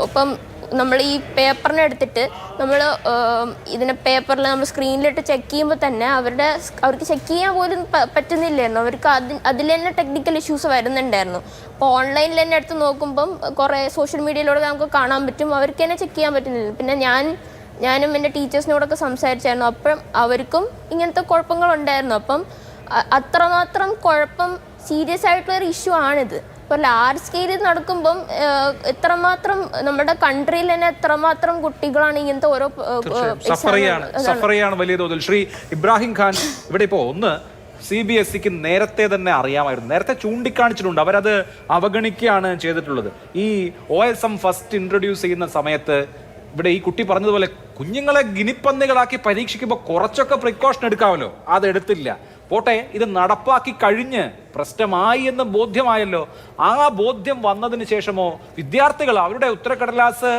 ഇപ്പം നമ്മൾ ഈ പേപ്പറിനെ എടുത്തിട്ട് നമ്മൾ ഇതിനെ പേപ്പറിൽ നമ്മൾ സ്ക്രീനിലിട്ട് ചെക്ക് ചെയ്യുമ്പോൾ തന്നെ അവർക്ക് ചെക്ക് ചെയ്യാൻ പോലും പറ്റുന്നില്ലായിരുന്നു. അവർക്ക് അതിൽ തന്നെ ടെക്നിക്കൽ ഇഷ്യൂസ് വരുന്നുണ്ടായിരുന്നു. അപ്പോൾ ഓൺലൈനിൽ തന്നെ എടുത്ത് നോക്കുമ്പം കുറേ സോഷ്യൽ മീഡിയയിലൂടെ നമുക്ക് കാണാൻ പറ്റും അവർക്ക് തന്നെ ചെക്ക് ചെയ്യാൻ പറ്റുന്നില്ല. പിന്നെ ഞാനും എൻ്റെ ടീച്ചേഴ്സിനോടൊക്കെ സംസാരിച്ചായിരുന്നു. അപ്പം അവർക്കും ഇങ്ങനത്തെ കുഴപ്പങ്ങളുണ്ടായിരുന്നു. അപ്പം അത്രമാത്രം കുഴപ്പം സീരിയസ് ആയിട്ടുള്ളൊരു ഇഷ്യൂ ആണിത്. ഇപ്പോൾ ലാർജ് സ്കെയിലിൽ നടക്കുമ്പം എത്രമാത്രം നമ്മുടെ കൺട്രിയിൽ തന്നെ എത്രമാത്രം കുട്ടികളാണ് ഇങ്ങനത്തെ ഓരോ സഫറിയാണ് വലിയ തോതിൽ. ശ്രീ ഇബ്രാഹിം ഖാൻ, ഇവിടെ ഇപ്പോൾ ഒന്ന് CBSEക്ക് നേരത്തെ തന്നെ അറിയാമായിരുന്നു, നേരത്തെ ചൂണ്ടിക്കാണിച്ചിട്ടുണ്ട്, അവരത് അവഗണിക്കുകയാണ് ചെയ്തിട്ടുള്ളത്. ഈ OSM ഫസ്റ്റ് ഇൻട്രൊഡ്യൂസ് ചെയ്യുന്ന സമയത്ത് ഇവിടെ ഈ കുട്ടി പറഞ്ഞതുപോലെ കുഞ്ഞുങ്ങളെ ഗിനിപ്പന്നികളാക്കി പരീക്ഷിക്കുമ്പോൾ കുറച്ചൊക്കെ പ്രിക്കോഷൻ എടുക്കാമല്ലോ, അതെടുത്തില്ല. പോട്ടെ, ഇത് നടപ്പാക്കി കഴിഞ്ഞ് പ്രശ്നമായി എന്ന് ബോധ്യമായല്ലോ. ആ ബോധ്യം വന്നതിന് ശേഷമോ വിദ്യാർത്ഥികൾ അവരുടെ ഉത്തരക്കടലാസ്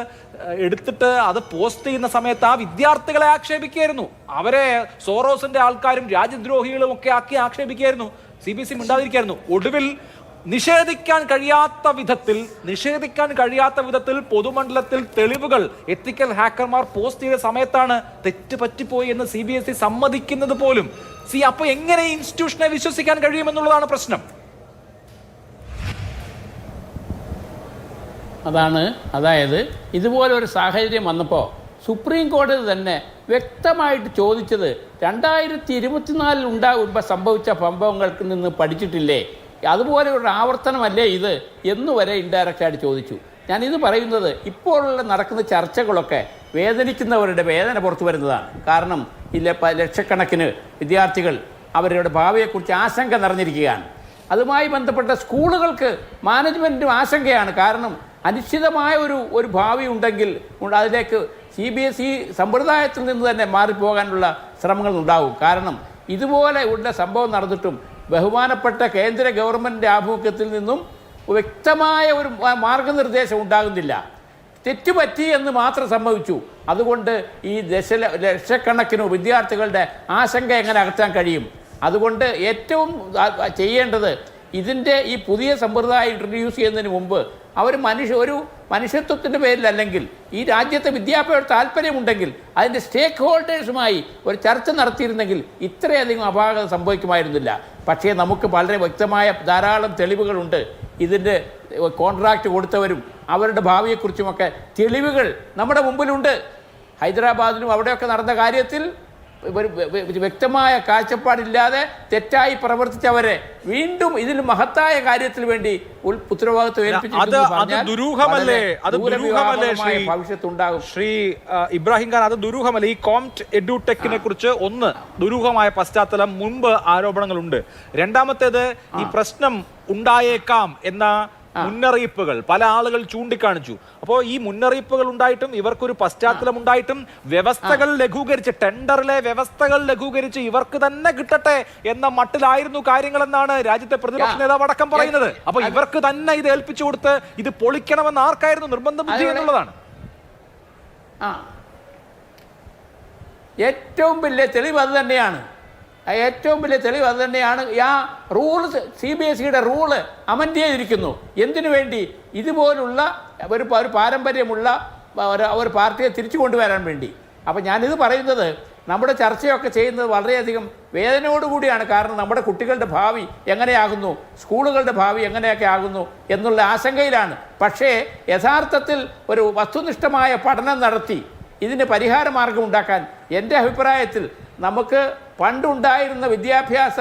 എടുത്തിട്ട് അത് പോസ്റ്റ് ചെയ്യുന്ന സമയത്ത് ആ വിദ്യാർത്ഥികളെ ആക്ഷേപിക്കുകയായിരുന്നു. അവരെ സോറോസിന്റെ ആൾക്കാരും രാജ്യദ്രോഹികളും ഒക്കെ ആക്കി ആക്ഷേപിക്കുകയായിരുന്നു. CBSE മിണ്ടാതിരിക്കുകയായിരുന്നു. ഒടുവിൽ നിഷേധിക്കാൻ കഴിയാത്ത വിധത്തിൽ പൊതുമണ്ഡലത്തിൽ തെളിവുകൾ എത്തിക്കൽ ഹാക്കർമാർ പോസ്റ്റ് ചെയ്ത സമയത്താണ് തെറ്റ് പറ്റിപ്പോയി എന്ന് CBSE സമ്മതിക്കുന്നത് പോലും. അപ്പൊ എങ്ങനെ ഇൻസ്റ്റിറ്റ്യൂഷനെ വിശ്വസിക്കാൻ കഴിയുമെന്നുള്ളതാണ് പ്രശ്നം. അതായത് ഇതുപോലെ ഒരു സാഹചര്യം വന്നപ്പോൾ സുപ്രീം കോടതി തന്നെ വ്യക്തമായിട്ട് ചോദിച്ചത് 2024 സംഭവിച്ച സംഭവങ്ങൾക്ക് നിന്ന് പഠിച്ചിട്ടില്ലേ, അതുപോലെ ഒരു ആവർത്തനമല്ലേ ഇത് എന്നുവരെ ഇൻഡയറക്റ്റായിട്ട് ചോദിച്ചു. ഞാനിത് പറയുന്നത് ഇപ്പോഴുള്ള നടക്കുന്ന ചർച്ചകളൊക്കെ വേദനിക്കുന്നവരുടെ വേദന പുറത്തു വരുന്നതാണ്. കാരണം ലക്ഷക്കണക്കിന് വിദ്യാർത്ഥികൾ അവരുടെ ഭാവിയെക്കുറിച്ച് ആശങ്ക നിറഞ്ഞിരിക്കുകയാണ്. അതുമായി ബന്ധപ്പെട്ട സ്കൂളുകൾക്ക് മാനേജ്മെൻറ്റും ആശങ്കയാണ്. കാരണം അനിശ്ചിതമായ ഒരു ഭാവി ഉണ്ടെങ്കിൽ അതിലേക്ക് CBSE സമ്പ്രദായത്തിൽ നിന്ന് തന്നെ മാറിപ്പോകാനുള്ള ശ്രമങ്ങൾ ഉണ്ടാവും. കാരണം ഇതുപോലെ ഉള്ള സംഭവം നടന്നിട്ടും ബഹുമാനപ്പെട്ട കേന്ദ്ര ഗവൺമെൻറ്റിൻ്റെ ആഭിമുഖ്യത്തിൽ നിന്നും വ്യക്തമായ ഒരു മാർഗനിർദ്ദേശം ഉണ്ടാകുന്നില്ല. തെറ്റുപറ്റി എന്ന് മാത്രം സംഭവിച്ചു. അതുകൊണ്ട് ഈ ലക്ഷക്കണക്കിന് വിദ്യാർത്ഥികളുടെ ആശങ്ക എങ്ങനെ അകറ്റാൻ കഴിയും? അതുകൊണ്ട് ഏറ്റവും ചെയ്യേണ്ടത് ഇതിൻ്റെ ഈ പുതിയ സമ്പ്രദായം ഇൻട്രൊഡ്യൂസ് ചെയ്യുന്നതിന് മുമ്പ് അവർ ഒരു മനുഷ്യത്വത്തിൻ്റെ പേരിലല്ലെങ്കിൽ ഈ രാജ്യത്തെ വിദ്യാഭ്യാസ താല്പര്യമുണ്ടെങ്കിൽ അതിൻ്റെ സ്റ്റേക്ക് ഹോൾഡേഴ്സുമായി ഒരു ചർച്ച നടത്തിയിരുന്നെങ്കിൽ ഇത്രയധികം അപാകത സംഭവിക്കുമായിരുന്നില്ല. പക്ഷേ നമുക്ക് വളരെ വ്യക്തമായ ധാരാളം തെളിവുകളുണ്ട്. ഇതിൻ്റെ കോൺട്രാക്റ്റ് കൊടുത്തവരും അവരുടെ ഭാവിയെക്കുറിച്ചുമൊക്കെ തെളിവുകൾ നമ്മുടെ മുമ്പിലുണ്ട്. ഹൈദരാബാദിലും അവിടെയൊക്കെ നടന്ന കാര്യത്തിൽ വ്യക്തമായ കാഴ്ചപ്പാടില്ലാതെ തെറ്റായി പ്രവർത്തിച്ചവരെ വീണ്ടും ഇതിൽ മഹത്തായ കാര്യത്തിൽ വേണ്ടി ഉത്തരവാദിത്വം ഭവിഷ്യത്തുണ്ടാകും. ശ്രീ ഇബ്രാഹിം ഖാൻ, അത് ദുരൂഹമല്ല. ഈ കോംറ്റ് എഡ്യൂടെക്കിനെ കുറിച്ച് ഒന്ന് ദുരൂഹമായ പശ്ചാത്തലം, മുൻപ് ആരോപണങ്ങളുണ്ട്. രണ്ടാമത്തേത്, ഈ പ്രശ്നം ഉണ്ടായേക്കാം എന്ന മുന്നറിയിപ്പുകൾ പല ആളുകൾ ചൂണ്ടിക്കാണിച്ചു. അപ്പോൾ ഈ മുന്നറിയിപ്പുകൾ ഉണ്ടായിട്ടും ഇവർക്കൊരു പശ്ചാത്തലം ഉണ്ടായിട്ടും വ്യവസ്ഥകൾ ലഘൂകരിച്ച്, ടെൻഡറിലെ വ്യവസ്ഥകൾ ലഘൂകരിച്ച് ഇവർക്ക് തന്നെ കിട്ടട്ടെ എന്ന മട്ടിലായിരുന്നു കാര്യങ്ങളെന്നാണ് രാജ്യത്തെ പ്രതിപക്ഷ നേതാവ് അടക്കം പറയുന്നത്. അപ്പൊ ഇവർക്ക് തന്നെ ഇത് ഏൽപ്പിച്ചു കൊടുത്ത് ഇത് പൊളിക്കണമെന്ന് ആർക്കായിരുന്നു നിർബന്ധ ബുദ്ധി എന്നുള്ളതാണ് ഏറ്റവും വലിയ തെളിവ്. അത് തന്നെയാണ് ഏറ്റവും വലിയ തെളിവ്. അത് തന്നെയാണ് ആ റൂൾസ്, CBSEയുടെ റൂള് അമെൻഡ് ചെയ്തിരിക്കുന്നു. എന്തിനു വേണ്ടി? ഇതുപോലുള്ള ഒരു പാരമ്പര്യമുള്ള ഒരു പാർട്ടിയെ തിരിച്ചു കൊണ്ടുവരാൻ വേണ്ടി. അപ്പം ഞാനിത് പറയുന്നത്, നമ്മുടെ ചർച്ചയൊക്കെ ചെയ്യുന്നത് വളരെയധികം വേദനയോടുകൂടിയാണ്. കാരണം നമ്മുടെ കുട്ടികളുടെ ഭാവി എങ്ങനെയാകുന്നു, സ്കൂളുകളുടെ ഭാവി എങ്ങനെയൊക്കെ ആകുന്നു എന്നുള്ള ആശങ്കയിലാണ്. പക്ഷേ യഥാർത്ഥത്തിൽ ഒരു വസ്തുനിഷ്ഠമായ പഠനം നടത്തി ഇതിന് പരിഹാര മാർഗം ഉണ്ടാക്കാൻ എൻ്റെ അഭിപ്രായത്തിൽ നമുക്ക് പണ്ടുണ്ടായിരുന്ന വിദ്യാഭ്യാസ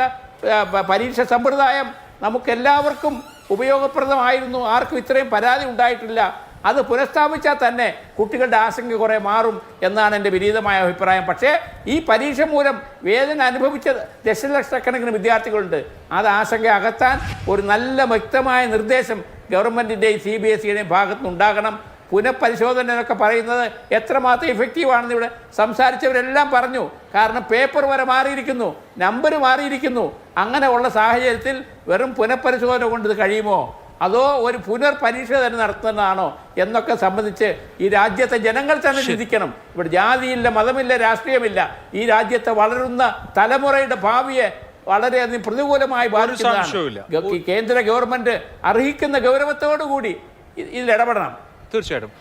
പരീക്ഷ സമ്പ്രദായം നമുക്കെല്ലാവർക്കും ഉപയോഗപ്രദമായിരുന്നു. ആർക്കും ഇത്രയും പരാതി ഉണ്ടായിട്ടില്ല. അത് പുനഃസ്ഥാപിച്ചാൽ തന്നെ കുട്ടികളുടെ ആശങ്ക കുറേ മാറും എന്നാണ് എൻ്റെ വിനീതമായ അഭിപ്രായം. പക്ഷേ ഈ പരീക്ഷ മൂലം വേദന അനുഭവിച്ച ദശലക്ഷക്കണക്കിന് വിദ്യാർത്ഥികളുണ്ട്. അത് ആശങ്ക അകറ്റാൻ ഒരു നല്ല വ്യക്തമായ നിർദ്ദേശം ഗവൺമെൻറ്റിൻ്റെയും CBSEയുടെയും ഭാഗത്തുനിന്നുണ്ടാകണം. പുനഃപരിശോധന എന്നൊക്കെ പറയുന്നത് എത്രമാത്രം ഇഫക്റ്റീവാണെന്ന് ഇവിടെ സംസാരിച്ചവരെല്ലാം പറഞ്ഞു. കാരണം പേപ്പർ വരെ മാറിയിരിക്കുന്നു, നമ്പർ മാറിയിരിക്കുന്നു. അങ്ങനെ ഉള്ള സാഹചര്യത്തിൽ വെറും പുനഃപരിശോധന കൊണ്ട് ഇത് കഴിയുമോ, അതോ ഒരു പുനർപരീക്ഷ തന്നെ നടത്തുന്നതാണോ എന്നൊക്കെ സംബന്ധിച്ച് ഈ രാജ്യത്തെ ജനങ്ങൾ തന്നെ ചിന്തിക്കണം. ഇവിടെ ജാതിയില്ല, മതമില്ല, രാഷ്ട്രീയമില്ല. ഈ രാജ്യത്തെ വളരുന്ന തലമുറയുടെ ഭാവിയെ വളരെയധികം പ്രതികൂലമായി ബാധിക്കുന്നതാണ്. കേന്ദ്ര ഗവൺമെൻറ് അർഹിക്കുന്ന ഗൗരവത്തോടുകൂടി ഇതിൽ ഇടപെടണം. തീർച്ചയായിട്ടും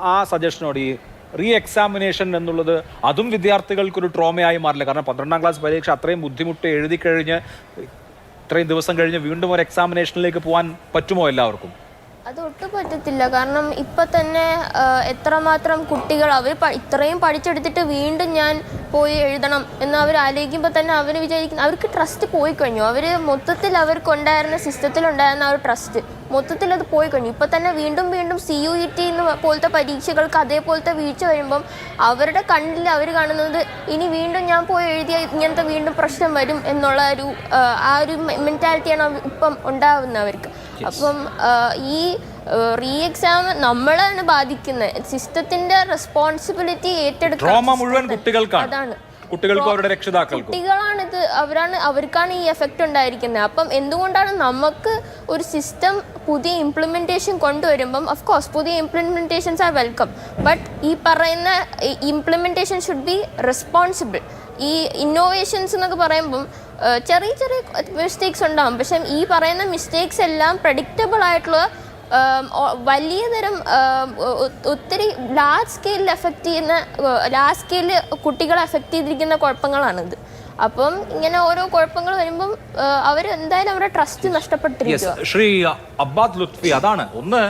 ആ സജഷനോട് ഈ റീ എക്സാമിനേഷൻ എന്നുള്ളത് അതും വിദ്യാർത്ഥികൾക്കൊരു ട്രോമയായി മാറില്ല. കാരണം 12ാം ക്ലാസ് പരീക്ഷ അത്രയും ബുദ്ധിമുട്ട് എഴുതി കഴിഞ്ഞ് ഇത്രയും ദിവസം കഴിഞ്ഞ് വീണ്ടും ഒരു എക്സാമിനേഷനിലേക്ക് പോകാൻ പറ്റുമോ എല്ലാവർക്കും? അത് ഒട്ടും പറ്റത്തില്ല. കാരണം ഇപ്പം തന്നെ എത്രമാത്രം കുട്ടികൾ ഇത്രയും പഠിച്ചെടുത്തിട്ട് വീണ്ടും ഞാൻ പോയി എഴുതണം എന്ന് അവർ ആലോചിക്കുമ്പോൾ തന്നെ അവർ വിചാരിക്കുന്നു, അവർക്ക് ട്രസ്റ്റ് പോയി കഴിഞ്ഞു. അവർ മൊത്തത്തിൽ അവർക്കുണ്ടായിരുന്ന സിസ്റ്റത്തിലുണ്ടായിരുന്ന ആ ഒരു ട്രസ്റ്റ് മൊത്തത്തിൽ അത് പോയി കഴിഞ്ഞു. ഇപ്പം തന്നെ വീണ്ടും CUET പോലത്തെ പരീക്ഷകൾക്ക് അതേപോലത്തെ വീഴ്ച വരുമ്പം അവരുടെ കണ്ണിൽ അവർ കാണുന്നത് ഇനി വീണ്ടും ഞാൻ പോയി എഴുതിയ ഇങ്ങനത്തെ വീണ്ടും പ്രശ്നം വരും എന്നുള്ള ആ ഒരു മെൻറ്റാലിറ്റിയാണ് ഇപ്പം ഉണ്ടാവുന്നവർക്ക്. അപ്പം ഈ റീ എക്സാം നമ്മളാണ് ബാധിക്കുന്നത്. സിസ്റ്റത്തിന്റെ റെസ്പോൺസിബിലിറ്റി ഏറ്റെടുക്കുക അതാണ്. കുട്ടികളാണിത്, അവർക്കാണ് ഈ എഫക്റ്റ് ഉണ്ടായിരിക്കുന്നത്. അപ്പം എന്തുകൊണ്ടാണ് നമുക്ക് ഒരു സിസ്റ്റം പുതിയ ഇംപ്ലിമെൻറ്റേഷൻ കൊണ്ടുവരുമ്പം ഓഫ് കോഴ്സ് പുതിയ ഇംപ്ലിമെൻറ്റേഷൻസ് ആർ വെൽക്കം, ബട്ട് ഈ പറയുന്ന ഇംപ്ലിമെൻറ്റേഷൻ ഷുഡ് ബി റെസ്പോൺസിബിൾ. ഈ ഇന്നോവേഷൻസ് എന്നൊക്കെ പറയുമ്പം ചെറിയ മിസ്റ്റേക്സ് ഉണ്ടാകും. പക്ഷെ ഈ പറയുന്ന മിസ്റ്റേക്സ് എല്ലാം പ്രഡിക്റ്റബിൾ ആയിട്ടുള്ള വലിയ തരം ഒത്തിരി ലാർജ് സ്കെയിലിൽ ലാർജ് സ്കെയിലിൽ കുട്ടികളെ എഫക്റ്റ് ചെയ്തിരിക്കുന്ന കുഴപ്പങ്ങളാണിത്. അപ്പം ഇങ്ങനെ ഓരോ കുഴപ്പങ്ങൾ വരുമ്പം അവർ എന്തായാലും അവരുടെ ട്രസ്റ്റ് നഷ്ടപ്പെട്ടിരിക്കുക. ശ്രീ അബ്ബാസ് ലുത്ഫി, അതാണ് ഒന്ന്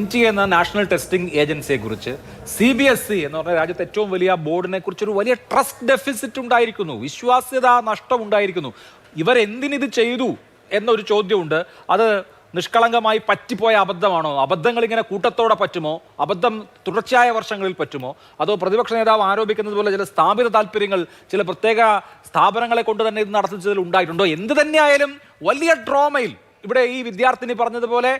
NTA എന്ന നാഷണൽ ടെസ്റ്റിംഗ് ഏജൻസിയെ കുറിച്ച് CBSE എന്ന് പറഞ്ഞ രാജ്യത്തെ ഏറ്റവും വലിയ ബോർഡിനെ കുറിച്ച് ഒരു വലിയ ട്രസ്റ്റ് ഡെഫിസിറ്റ് ഉണ്ടായിരിക്കുന്നു, വിശ്വാസ്യത നഷ്ടം ഉണ്ടായിരിക്കുന്നു. ഇവരെന്തിനിത് ചെയ്തു എന്നൊരു ചോദ്യമുണ്ട്. അത് നിഷ്കളങ്കമായി പറ്റിപ്പോയ അബദ്ധമാണോ? അബദ്ധങ്ങൾ ഇങ്ങനെ കൂട്ടത്തോടെ പറ്റുമോ? അബദ്ധം തുടർച്ചയായ വർഷങ്ങളിൽ പറ്റുമോ? അതോ പ്രതിപക്ഷ നേതാവ് ആരോപിക്കുന്നത് പോലെ ചില സ്ഥാപിത താല്പര്യങ്ങൾ, ചില പ്രത്യേക സ്ഥാപനങ്ങളെ കൊണ്ട് തന്നെ ഇത് നടത്തിച്ചതിൽ ഉണ്ടായിട്ടുണ്ടോ? എന്ത് തന്നെയായാലും വലിയ ട്രോമയിൽ ഇവിടെ ഈ വിദ്യാർത്ഥിനി പറഞ്ഞതുപോലെ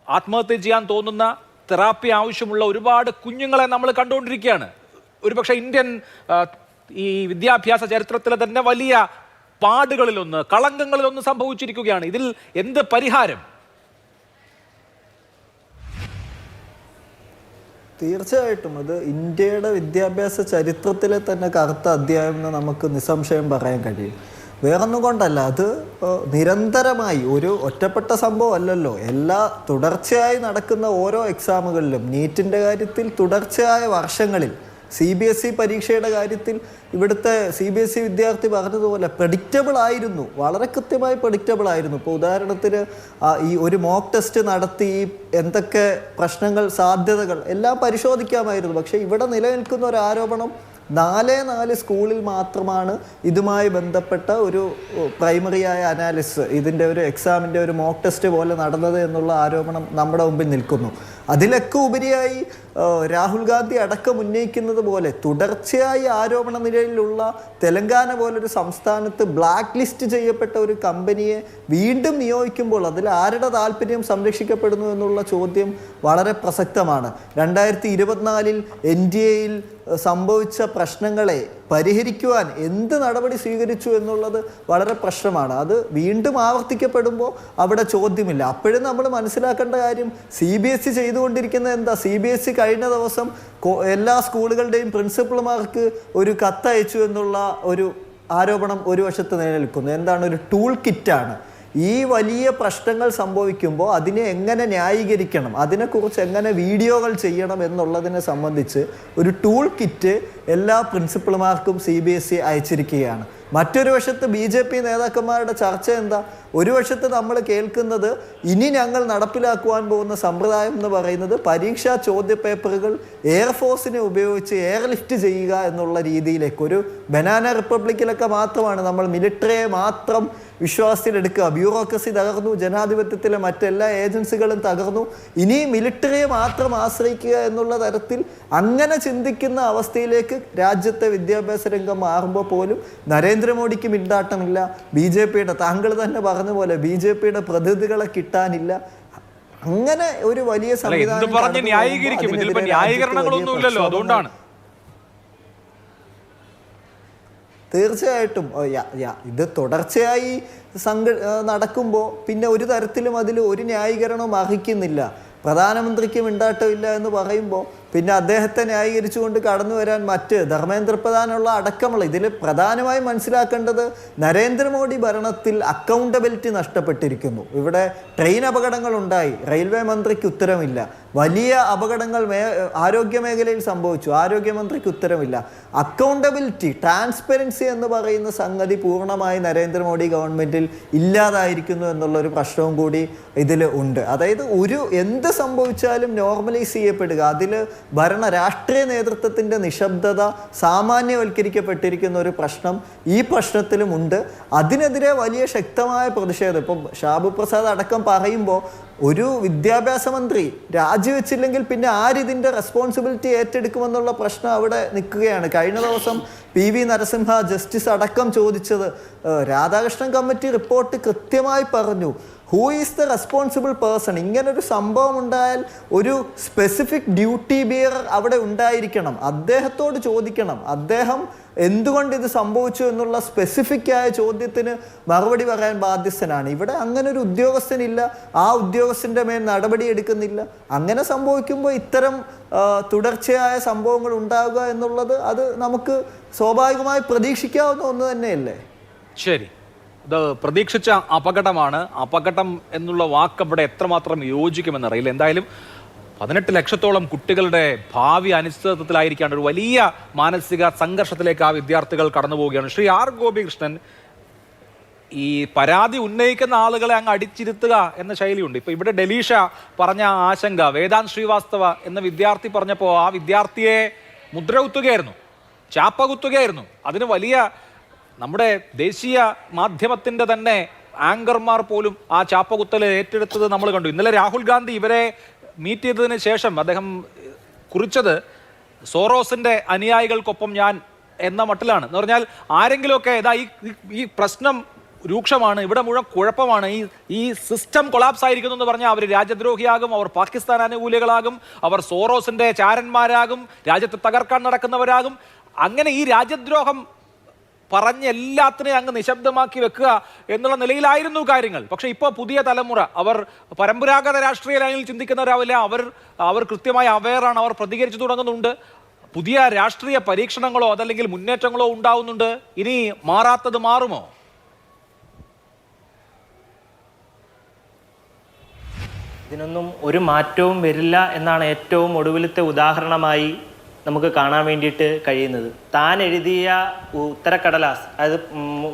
ആത്മഹത്യ ചെയ്യാൻ തോന്നുന്ന തെറാപ്പി ആവശ്യമുള്ള ഒരുപാട് കുഞ്ഞുങ്ങളെ നമ്മൾ കണ്ടുകൊണ്ടിരിക്കുകയാണ്. ഒരുപക്ഷെ ഇന്ത്യൻ ഈ വിദ്യാഭ്യാസ ചരിത്രത്തിലെ തന്നെ വലിയ പാടുകളിലൊന്ന്, കളങ്കങ്ങളിലൊന്ന് സംഭവിച്ചിരിക്കുകയാണ്. ഇതിൽ എന്ത് പരിഹാരം? തീർച്ചയായിട്ടും അത് ഇന്ത്യയുടെ വിദ്യാഭ്യാസ ചരിത്രത്തിലെ തന്നെ കറുത്ത അധ്യായം എന്ന് നമുക്ക് നിസ്സംശയം പറയാൻ കഴിയും. വേറൊന്നും കൊണ്ടല്ല, അത് നിരന്തരമായി ഒരു ഒറ്റപ്പെട്ട സംഭവം അല്ലല്ലോ. എല്ലാ തുടർച്ചയായി നടക്കുന്ന ഓരോ എക്സാമുകളിലും, നീറ്റിൻ്റെ കാര്യത്തിൽ തുടർച്ചയായ വർഷങ്ങളിൽ, CBSE പരീക്ഷയുടെ കാര്യത്തിൽ ഇവിടുത്തെ CBSE വിദ്യാർത്ഥി പറഞ്ഞതുപോലെ പ്രഡിക്റ്റബിൾ ആയിരുന്നു, വളരെ കൃത്യമായി പ്രഡിക്റ്റബിൾ ആയിരുന്നു. ഇപ്പോൾ ഉദാഹരണത്തിന് ഈ ഒരു മോക്ക് ടെസ്റ്റ് നടത്തി എന്തൊക്കെ പ്രശ്നങ്ങൾ, സാധ്യതകൾ എല്ലാം പരിശോധിക്കാമായിരുന്നു. പക്ഷേ ഇവിടെ നിലനിൽക്കുന്ന ഒരു ആരോപണം 4 സ്കൂളിൽ മാത്രമാണ് ഇതുമായി ബന്ധപ്പെട്ട ഒരു പ്രൈമറിയായ അനാലിസിസ്, ഇതിൻ്റെ ഒരു എക്സാമിൻ്റെ ഒരു മോക്ക് ടെസ്റ്റ് പോലെ നടന്നത് എന്നുള്ള ആരോപണം നമ്മുടെ മുമ്പിൽ നിൽക്കുന്നു. അതിലൊക്കെ ഉപരിയായി രാഹുൽ ഗാന്ധി അടക്കം ഉന്നയിക്കുന്നത് പോലെ തുടർച്ചയായി ആരോപണ നിലയിലുള്ള തെലങ്കാന പോലൊരു സംസ്ഥാനത്ത് ബ്ലാക്ക് ലിസ്റ്റ് ചെയ്യപ്പെട്ട ഒരു കമ്പനിയെ വീണ്ടും നിയോഗിക്കുമ്പോൾ അതിൽ ആരുടെ താല്പര്യം സംരക്ഷിക്കപ്പെടുന്നു എന്നുള്ള ചോദ്യം വളരെ പ്രസക്തമാണ്. 2024 NDAയിൽ സംഭവിച്ച പ്രശ്നങ്ങളെ പരിഹരിക്കുവാൻ എന്ത് നടപടി സ്വീകരിച്ചു എന്നുള്ളത് വളരെ പ്രശ്നമാണ്. അത് വീണ്ടും ആവർത്തിക്കപ്പെടുമ്പോൾ അവിടെ ചോദ്യമില്ല. അപ്പോഴും നമ്മൾ മനസ്സിലാക്കേണ്ട കാര്യം, CBSE ചെയ്തുകൊണ്ടിരിക്കുന്നത് എന്താ? CBSE കഴിഞ്ഞ ദിവസം എല്ലാ സ്കൂളുകളുടെയും പ്രിൻസിപ്പൽമാർക്ക് ഒരു കത്തയച്ചു എന്നുള്ള ഒരു ആരോപണം ഒരു വശത്ത് നിലനിൽക്കുന്നു. എന്താണ്? ഒരു ടൂൾ കിറ്റാണ്. ഈ വലിയ പ്രശ്നങ്ങൾ സംഭവിക്കുമ്പോൾ അതിനെ എങ്ങനെ ന്യായീകരിക്കണം, അതിനെക്കുറിച്ച് എങ്ങനെ വീഡിയോകൾ ചെയ്യണം എന്നുള്ളതിനെ സംബന്ധിച്ച് ഒരു ടൂൾ കിറ്റ് എല്ലാ പ്രിൻസിപ്പൽമാർക്കും CBSE അയച്ചിരിക്കുകയാണ്. മറ്റൊരു വശത്ത് BJP നേതാക്കന്മാരുടെ ചർച്ച എന്താ? ഒരു വശത്ത് നമ്മൾ കേൾക്കുന്നത് ഇനി ഞങ്ങൾ നടപ്പിലാക്കുവാൻ പോകുന്ന സമ്പ്രദായം എന്ന് പറയുന്നത് പരീക്ഷാ ചോദ്യപേപ്പറുകൾ എയർഫോഴ്സിനെ ഉപയോഗിച്ച് എയർലിഫ്റ്റ് ചെയ്യുക എന്നുള്ള രീതിയിലേക്ക്. ഒരു ബനാന റിപ്പബ്ലിക്കിലൊക്കെ മാത്രമാണ് നമ്മൾ മിലിറ്ററിയെ മാത്രം വിശ്വാസത്തിലെടുക്കുക. ബ്യൂറോക്രസി തകർന്നു, ജനാധിപത്യത്തിലെ മറ്റെല്ലാ ഏജൻസികളും തകർന്നു, ഇനി മിലിറ്ററിയെ മാത്രം ആശ്രയിക്കുക എന്നുള്ള തരത്തിൽ അങ്ങനെ ചിന്തിക്കുന്ന അവസ്ഥയിലേക്ക് രാജ്യത്തെ വിദ്യാഭ്യാസ രംഗം മാറുമ്പോൾ പോലും നരേന്ദ്രമോദിക്ക് മിണ്ടാട്ടമില്ല. BJPയുടെ, താങ്കൾ തന്നെ പറഞ്ഞ പോലെ BJPയുടെ പ്രതിനിധികളെ കിട്ടാനില്ല. അങ്ങനെ ഒരു വലിയ സംവിധാനം ന്യായീകരണങ്ങളൊന്നുമില്ലല്ലോ, അതുകൊണ്ടാണ്. തീർച്ചയായിട്ടും ഇത് തുടർച്ചയായി നടക്കുമ്പോൾ പിന്നെ ഒരു തരത്തിലും അതിൽ ഒരു ന്യായീകരണവും അർഹിക്കുന്നില്ല. പ്രധാനമന്ത്രിക്ക് മിണ്ടാട്ടമില്ല എന്ന് പറയുമ്പോൾ പിന്നെ അദ്ദേഹത്തെ ന്യായീകരിച്ചുകൊണ്ട് കടന്നു വരാൻ മറ്റ് ധർമ്മേന്ദ്ര പ്രധാനുള്ള അടക്കമുള്ള, ഇതിൽ പ്രധാനമായും മനസ്സിലാക്കേണ്ടത് നരേന്ദ്രമോദി ഭരണത്തിൽ അക്കൗണ്ടബിലിറ്റി നഷ്ടപ്പെട്ടിരിക്കുന്നു. ഇവിടെ ട്രെയിൻ അപകടങ്ങൾ ഉണ്ടായി, റെയിൽവേ മന്ത്രിക്ക് ഉത്തരമില്ല. വലിയ അപകടങ്ങൾ ആരോഗ്യ മേഖലയിൽ സംഭവിച്ചു, ആരോഗ്യമന്ത്രിക്ക് ഉത്തരമില്ല. അക്കൗണ്ടബിലിറ്റി, ട്രാൻസ്പെറൻസി എന്ന് പറയുന്ന സംഗതി പൂർണ്ണമായി നരേന്ദ്രമോദി ഗവൺമെൻറ്റിൽ ഇല്ലാതായിരിക്കുന്നു എന്നുള്ളൊരു പ്രശ്നവും കൂടി ഇതിൽ ഉണ്ട്. അതായത് എന്ത് സംഭവിച്ചാലും നോർമലൈസ് ചെയ്യപ്പെടുക, അതിൽ രാഷ്ട്രീയ നേതൃത്വത്തിൻ്റെ നിശബ്ദത സാമാന്യവൽക്കരിക്കപ്പെട്ടിരിക്കുന്ന ഒരു പ്രശ്നം ഈ പ്രശ്നത്തിലും ഉണ്ട്. അതിനെതിരെ വലിയ ശക്തമായ പ്രതിഷേധം ഇപ്പം ഷാബു പ്രസാദ് അടക്കം പറയുമ്പോൾ ഒരു വിദ്യാഭ്യാസ മന്ത്രി രാജിവെച്ചില്ലെങ്കിൽ പിന്നെ ആരിതിൻ്റെ റെസ്പോൺസിബിലിറ്റി ഏറ്റെടുക്കുമെന്നുള്ള പ്രശ്നം അവിടെ നിൽക്കുകയാണ്. കഴിഞ്ഞ ദിവസം PV നരസിംഹ ജസ്റ്റിസ് അടക്കം ചോദിച്ചത്, രാധാകൃഷ്ണൻ കമ്മിറ്റി റിപ്പോർട്ട് കൃത്യമായി പറഞ്ഞു, who is the responsible person. ഇങ്ങനൊരു സംഭവം ഉണ്ടായാൽ ഒരു സ്പെസിഫിക് ഡ്യൂട്ടി ബിയറർ അവിടെ ഉണ്ടായിരിക്കണം, അദ്ദേഹത്തോട് ചോദിക്കണം, അദ്ദേഹം എന്തുകൊണ്ട് ഇത് സംഭവിച്ചു എന്നുള്ള സ്പെസിഫിക് ആയ ചോദ്യത്തിന് മറുപടി പറയാൻ ബാധ്യസ്ഥനാണ്. ഇവിടെ അങ്ങനെ ഒരു ഉദ്യോഗസ്ഥനില്ല, ആ ഉദ്യോഗസ്ഥൻ്റെ മേൽ നടപടി എടുക്കുന്നില്ല. അങ്ങനെ സംഭവിക്കുമ്പോൾ ഇത്തരം തുടർച്ചയായ സംഭവങ്ങൾ ഉണ്ടാവുക എന്നുള്ളത് അത് നമുക്ക് സ്വാഭാവികമായി പ്രതീക്ഷിക്കാവുന്ന ഒന്ന് തന്നെയല്ലേ? ശരി, ഇത് പ്രതീക്ഷിച്ച അപകടമാണ്. അപകടം എന്നുള്ള വാക്ക് അവിടെ എത്രമാത്രം യോജിക്കുമെന്നറിയില്ല. എന്തായാലും 18 ലക്ഷത്തോളം കുട്ടികളുടെ ഭാവി അനിശ്ചിതത്വത്തിലായിരിക്കാണ്, ഒരു വലിയ മാനസിക സംഘർഷത്തിലേക്ക് ആ വിദ്യാർത്ഥികൾ കടന്നു പോവുകയാണ്. ശ്രീ R ഗോപികൃഷ്ണൻ, ഈ പരാതി ഉന്നയിക്കുന്ന ആളുകളെ അങ്ങ് അടിച്ചിരുത്തുക എന്ന ശൈലിയുണ്ട്. ഇപ്പൊ ഇവിടെ ഡെലീഷ പറഞ്ഞ ആശങ്ക, വേദാന്ത് ശ്രീവാസ്തവ എന്ന വിദ്യാർത്ഥി പറഞ്ഞപ്പോൾ ആ വിദ്യാർത്ഥിയെ മുദ്ര കുത്തുകയായിരുന്നു, ചാപ്പ കുത്തുകയായിരുന്നു. അതിന് വലിയ നമ്മുടെ ദേശീയ മാധ്യമത്തിന്റെ തന്നെ ആങ്കർമാർ പോലും ആ ചാപ്പകുത്തൽ ഏറ്റെടുത്തത് നമ്മൾ കണ്ടു. ഇന്നലെ രാഹുൽ ഗാന്ധി ഇവരെ മീറ്റ് ചെയ്തതിന് ശേഷം അദ്ദേഹം കുറിച്ചത് സോറോസിന്റെ അനുയായികൾക്കൊപ്പം ഞാൻ എന്ന മട്ടിലാണ്. എന്ന് പറഞ്ഞാൽ ആരെങ്കിലുമൊക്കെ ഈ പ്രശ്നം രൂക്ഷമാണ്, ഇവിടെ മുഴുവൻ കുഴപ്പമാണ്, ഈ സിസ്റ്റം കൊളാപ്സ് ആയിരിക്കുന്നു എന്ന് പറഞ്ഞാൽ അവർ രാജ്യദ്രോഹിയാകും, അവർ പാകിസ്ഥാൻ അനുകൂലികളാകും, അവർ സോറോസിന്റെ ചാരന്മാരാകും, രാജ്യത്തെ തകർക്കാൻ നടക്കുന്നവരാകും. അങ്ങനെ ഈ രാജ്യദ്രോഹം പറഞ്ഞ് എല്ലാത്തിനെയും അങ്ങ് നിശബ്ദമാക്കി വെക്കുക എന്നുള്ള നിലയിലായിരുന്നു കാര്യങ്ങൾ. പക്ഷെ ഇപ്പോൾ പുതിയ തലമുറ, അവർ പരമ്പരാഗത രാഷ്ട്രീയ ലൈനിൽ ചിന്തിക്കുന്നവരാവില്ല, അവർ കൃത്യമായി അവെയറാണ്, അവർ പ്രതികരിച്ചു തുടങ്ങുന്നുണ്ട്. പുതിയ രാഷ്ട്രീയ പരീക്ഷണങ്ങളോ അതല്ലെങ്കിൽ മുന്നേറ്റങ്ങളോ ഉണ്ടാവുന്നുണ്ട്. ഇനി മാറാത്തത് മാറുമോ? ഇതിനൊന്നും ഒരു മാറ്റവും വരില്ല എന്നാണ് ഏറ്റവും ഒടുവിലത്തെ ഉദാഹരണമായി നമുക്ക് കാണാൻ വേണ്ടിയിട്ട് കഴിയുന്നത്. താൻ എഴുതിയ ഉത്തരക്കടലാസ്, അതായത്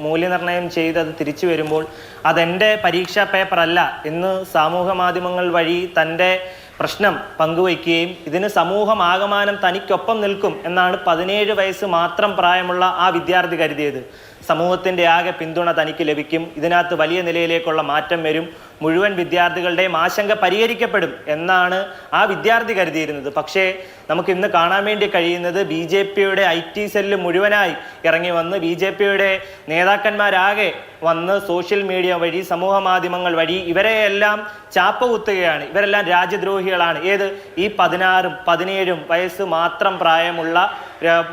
മൂല്യനിർണ്ണയം ചെയ്ത് അത് തിരിച്ചു വരുമ്പോൾ അതെൻ്റെ പരീക്ഷാ പേപ്പറല്ല എന്ന് സമൂഹ മാധ്യമങ്ങൾ വഴി തൻ്റെ പ്രശ്നം പങ്കുവയ്ക്കുകയും ഇതിന് സമൂഹമാകമാനം തനിക്കൊപ്പം നിൽക്കും എന്നാണ് 17 വയസ്സ് മാത്രം പ്രായമുള്ള ആ വിദ്യാർത്ഥി കരുതിയത്. സമൂഹത്തിൻ്റെ ആകെ പിന്തുണ തനിക്ക് ലഭിക്കും, ഇതിനകത്ത് വലിയ നിലയിലേക്കുള്ള മാറ്റം വരും, മുഴുവൻ വിദ്യാർത്ഥികളുടെയും ആശങ്ക പരിഹരിക്കപ്പെടും എന്നാണ് ആ വിദ്യാർത്ഥി കരുതിയിരുന്നത്. പക്ഷേ നമുക്ക് ഇന്ന് കാണാൻ വേണ്ടി കഴിയുന്നത് BJPയുടെ IT സെല്ല് മുഴുവനായി ഇറങ്ങി വന്ന് BJPയുടെ നേതാക്കന്മാരാകെ വന്ന് സോഷ്യൽ മീഡിയ വഴി സമൂഹ മാധ്യമങ്ങൾ വഴി ഇവരെയെല്ലാം ചാപ്പ കുത്തുകയാണ്. ഇവരെല്ലാം രാജ്യദ്രോഹികളാണ്. ഏത് ഈ 16ഉം 17ഉം വയസ്സ് മാത്രം പ്രായമുള്ള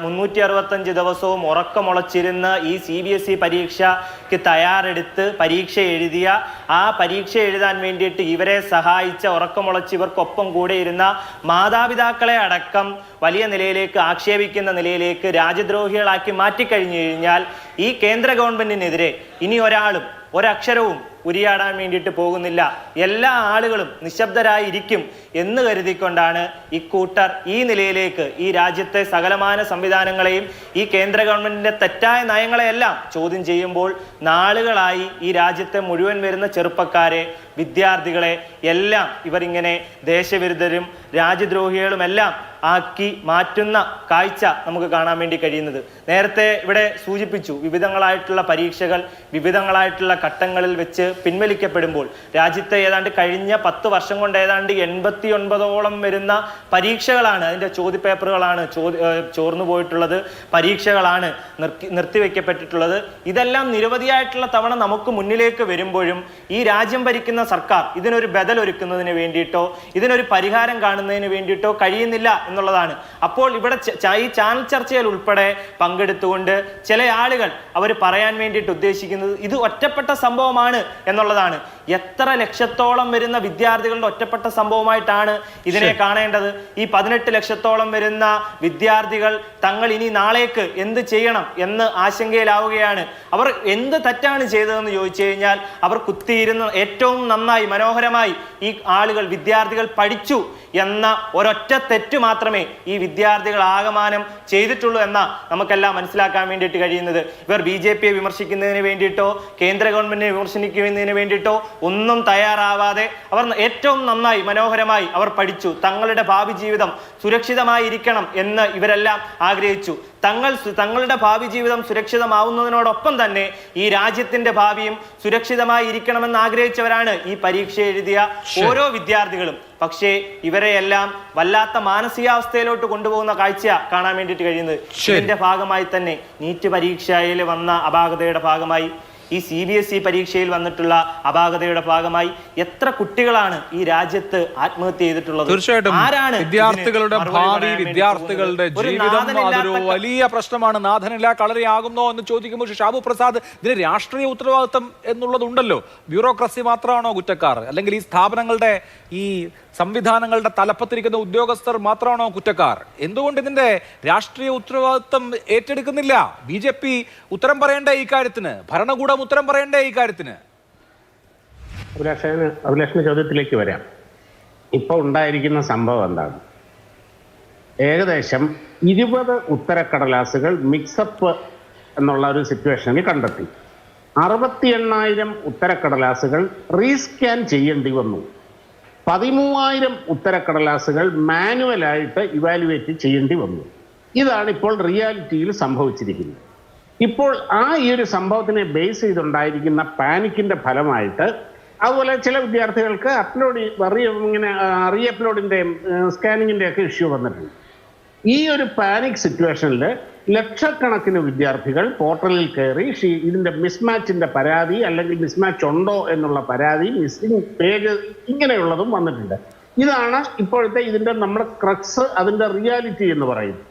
365 ദിവസവും ഉറക്കമുളച്ചിരുന്ന ഈ CBSE പരീക്ഷയ്ക്ക് തയ്യാറെടുത്ത് പരീക്ഷ എഴുതിയ, ആ പരീക്ഷ എഴുതാൻ വേണ്ടിയിട്ട് ഇവരെ സഹായിച്ച, ഉറക്കമുളച്ച് ഇവർക്കൊപ്പം കൂടെ ഇരുന്ന മാതാപിതാക്കളെ അടക്കം വലിയ നിലയിലേക്ക് ആക്ഷേപിക്കുന്ന നിലയിലേക്ക് രാജ്യദ്രോഹികളാക്കി മാറ്റിക്കഴിഞ്ഞു കഴിഞ്ഞാൽ ഈ കേന്ദ്ര ഗവൺമെന്റിനെതിരെ ഇനി ഒരാളും ഒരക്ഷരവും ഉരിയാടാൻ വേണ്ടിയിട്ട് പോകുന്നില്ല. എല്ലാ ആളുകളും നിശബ്ദരായിരിക്കും എന്ന് കരുതിക്കൊണ്ടാണ് ഇക്കൂട്ടർ ഈ നിലയിലേക്ക് ഈ രാജ്യത്തെ സകലമാന സംവിധാനങ്ങളെയും ഈ കേന്ദ്ര ഗവൺമെന്റിന്റെ തെറ്റായ നയങ്ങളെയെല്ലാം ചോദ്യം ചെയ്യുമ്പോൾ നാളുകളായി ഈ രാജ്യത്തെ മുഴുവൻ വരുന്ന ചെറുപ്പക്കാരെ, വിദ്യാർത്ഥികളെ എല്ലാം ഇവരിങ്ങനെ ദേശവിരുദ്ധരും രാജ്യദ്രോഹികളും എല്ലാം ആക്കി മാറ്റുന്ന കാഴ്ച നമുക്ക് കാണാൻ വേണ്ടി കഴിയുന്നത്. നേരത്തെ ഇവിടെ സൂചിപ്പിച്ചു, വിവിധങ്ങളായിട്ടുള്ള പരീക്ഷകൾ വിവിധങ്ങളായിട്ടുള്ള ഘട്ടങ്ങളിൽ വെച്ച് പിൻവലിക്കപ്പെടുമ്പോൾ രാജ്യത്തെ ഏതാണ്ട് കഴിഞ്ഞ 10 വർഷം കൊണ്ട് ഏതാണ്ട് 89ഓളം വരുന്ന പരീക്ഷകളാണ്, അതിൻ്റെ ചോദ്യപേപ്പറുകളാണ് ചോർന്നു പോയിട്ടുള്ളത്, പരീക്ഷകളാണ് നിർത്തിവെക്കപ്പെട്ടിട്ടുള്ളത്. ഇതെല്ലാം നിരവധിയായിട്ടുള്ള തവണ നമുക്ക് മുന്നിലേക്ക് വരുമ്പോഴും ഈ രാജ്യം ഭരിക്കുന്ന സർക്കാർ ഇതിനൊരു ബദലൊരുക്കുന്നതിന് വേണ്ടിയിട്ടോ ഇതിനൊരു പരിഹാരം കാണുന്നതിന് വേണ്ടിയിട്ടോ കഴിയുന്നില്ല എന്നുള്ളതാണ്. അപ്പോൾ ഇവിടെ ഈ ചാനൽ ചർച്ചയിൽ ഉൾപ്പെടെ പങ്കെടുത്തുകൊണ്ട് ചില ആളുകൾ അവർ പറയാൻ വേണ്ടിയിട്ട് ഉദ്ദേശിക്കുന്നത് ഇത് ഒറ്റപ്പെട്ട സംഭവമാണ് എന്നുള്ളതാണ്. എത്ര ലക്ഷത്തോളം വരുന്ന വിദ്യാർത്ഥികളുടെ ഒറ്റപ്പെട്ട സംഭവമായിട്ടാണ് ഇതിനെ കാണേണ്ടത്? ഈ 18 ലക്ഷത്തോളം വരുന്ന വിദ്യാർത്ഥികൾ തങ്ങൾ ഇനി നാളേക്ക് എന്ത് ചെയ്യണം എന്ന് ആശങ്കയിലാവുകയാണ്. അവർ എന്ത് തെറ്റാണ് ചെയ്തതെന്ന് ചോദിച്ചു കഴിഞ്ഞാൽ അവർ കുത്തിയിരുന്ന് ഏറ്റവും നന്നായി മനോഹരമായി ഈ ആളുകൾ വിദ്യാർത്ഥികൾ പഠിച്ചു എന്ന ഒരൊറ്റ തെറ്റ് മാത്രമേ ഈ വിദ്യാർത്ഥികൾ ആകമാനം ചെയ്തിട്ടുള്ളൂ എന്ന നമുക്കെല്ലാം മനസ്സിലാക്കാൻ വേണ്ടിയിട്ട് കഴിയുന്നത്. ഇവർ BJPയെ വിമർശിക്കുന്നതിന് വേണ്ടിയിട്ടോ കേന്ദ്ര ഗവൺമെന്റിനെ വിമർശിക്കുന്നതിന് വേണ്ടിയിട്ടോ ഒന്നും തയ്യാറാവാതെ അവർ ഏറ്റവും നന്നായി മനോഹരമായി അവർ പഠിച്ചു. തങ്ങളുടെ ഭാവി ജീവിതം സുരക്ഷിതമായിരിക്കണം എന്ന് ഇവരെല്ലാം ആഗ്രഹിച്ചു. തങ്ങളുടെ ഭാവി ജീവിതം സുരക്ഷിതമാവുന്നതിനോടൊപ്പം തന്നെ ഈ രാജ്യത്തിന്റെ ഭാവിയും സുരക്ഷിതമായി ഇരിക്കണമെന്ന് ആഗ്രഹിച്ചവരാണ് ഈ പരീക്ഷ എഴുതിയ ഓരോ വിദ്യാർത്ഥികളും. പക്ഷേ ഇവരെയെല്ലാം വല്ലാത്ത മാനസികാവസ്ഥയിലോട്ട് കൊണ്ടുപോകുന്ന കാഴ്ച കാണാൻ വേണ്ടിയിട്ട് കഴിയുന്നത്. ഇതിന്റെ ഭാഗമായി തന്നെ നീറ്റ് പരീക്ഷയിൽ വന്ന അപാകതയുടെ ഭാഗമായി ഈ CBSE പരീക്ഷയിൽ വന്നിട്ടുള്ള അപാകതയുടെ ഭാഗമായി എത്ര കുട്ടികളാണ് ഈ രാജ്യത്ത് ആത്മഹത്യ ചെയ്തിട്ടുള്ളത്? തീർച്ചയായിട്ടും വിദ്യാർത്ഥികളുടെ ഭാവി, വിദ്യാർത്ഥികളുടെ ജീവിതം അതൊരു വലിയ പ്രശ്നമാണ്. നാഥനില്ല കളരിയാകുന്നോ എന്ന് ചോദിക്കുമ്പോൾ ഷാബു പ്രസാദ്, ഇതിന് രാഷ്ട്രീയ ഉത്തരവാദിത്വം എന്നുള്ളതുണ്ടല്ലോ. ബ്യൂറോക്രസി മാത്രമാണോ കുറ്റക്കാർ? അല്ലെങ്കിൽ ഈ സ്ഥാപനങ്ങളുടെ ഈ സംവിധാനങ്ങളുടെ തലപ്പത്തിരിക്കുന്ന ഉദ്യോഗസ്ഥർ മാത്രമാണോ കുറ്റക്കാർ? എന്തുകൊണ്ട് ഇതിന്റെ രാഷ്ട്രീയ ഉത്തരവാദിത്വം ഏറ്റെടുക്കുന്നില്ല? BJP ഉത്തരം പറയേണ്ട ഈ കാര്യത്തിന്, ഭരണകൂടം ഉത്തരം പറയേണ്ട ഈ കാര്യത്തിന്. അഭിലാഷിന്റെ ചോദ്യത്തിലേക്ക് വരാം. ഇപ്പൊ ഉണ്ടായിരിക്കുന്ന സംഭവം എന്താണ്? ഏകദേശം 20 ഉത്തരക്കടലാസുകൾ മിക്സപ്പ് എന്നുള്ള ഒരു സിറ്റുവേഷനിൽ കണ്ടെത്തി. 68,000 ഉത്തരക്കടലാസുകൾ റീസ്കാൻ ചെയ്യേണ്ടി വന്നു. 13,000 ഉത്തരക്കടലാസുകൾ മാനുവലായിട്ട് ഇവാലുവേറ്റ് ചെയ്യേണ്ടി വന്നു. ഇതാണ് ഇപ്പോൾ റിയാലിറ്റിയിൽ സംഭവിച്ചിരിക്കുന്നത്. ഇപ്പോൾ ഈ ഒരു സംഭവത്തിനെ ബേസ് ചെയ്തുണ്ടായിരിക്കുന്ന പാനിക്കിന്റെ ഫലമായിട്ട് അതുപോലെ ചില വിദ്യാർത്ഥികൾക്ക് റീ അപ്ലോഡിന്റെ സ്കാനിങ്ങിന്റെ ഒക്കെ ഇഷ്യൂ വന്നിട്ടുണ്ട്. ഈ ഒരു പാനിക് സിറ്റുവേഷനിൽ ലക്ഷക്കണക്കിന് വിദ്യാർത്ഥികൾ പോർട്ടലിൽ കയറി ഇതിന്റെ മിസ്മാച്ചിന്റെ പരാതി, അല്ലെങ്കിൽ മിസ്മാച്ച് ഉണ്ടോ എന്നുള്ള പരാതി, മിസ്സിംഗ് പേജ് ഇങ്ങനെയുള്ളതും വന്നിട്ടുണ്ട്. ഇതാണ് ഇപ്പോഴത്തെ ഇതിന്റെ നമ്മുടെ ക്രക്സ്, അതിന്റെ റിയാലിറ്റി എന്ന് പറയുന്നത്.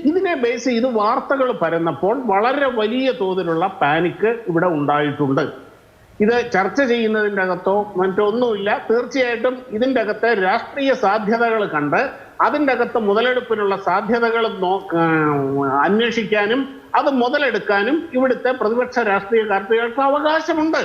ഇതിനെ ബേസ് ചെയ്ത് വാർത്തകൾ പരന്നപ്പോൾ വളരെ വലിയ തോതിലുള്ള പാനിക്ക് ഇവിടെ ഉണ്ടായിട്ടുണ്ട്. ഇത് ചർച്ച ചെയ്യുന്നതിൻ്റെ അകത്തോ മറ്റൊന്നുമില്ല. തീർച്ചയായിട്ടും ഇതിൻ്റെ അകത്ത് രാഷ്ട്രീയ സാധ്യതകൾ കണ്ട് അതിൻ്റെ അകത്ത് മുതലെടുപ്പിനുള്ള സാധ്യതകൾ അന്വേഷിക്കാനും അത് മുതലെടുക്കാനും ഇവിടുത്തെ പ്രതിപക്ഷ രാഷ്ട്രീയ പാർട്ടികൾക്ക് അവകാശമുണ്ട്.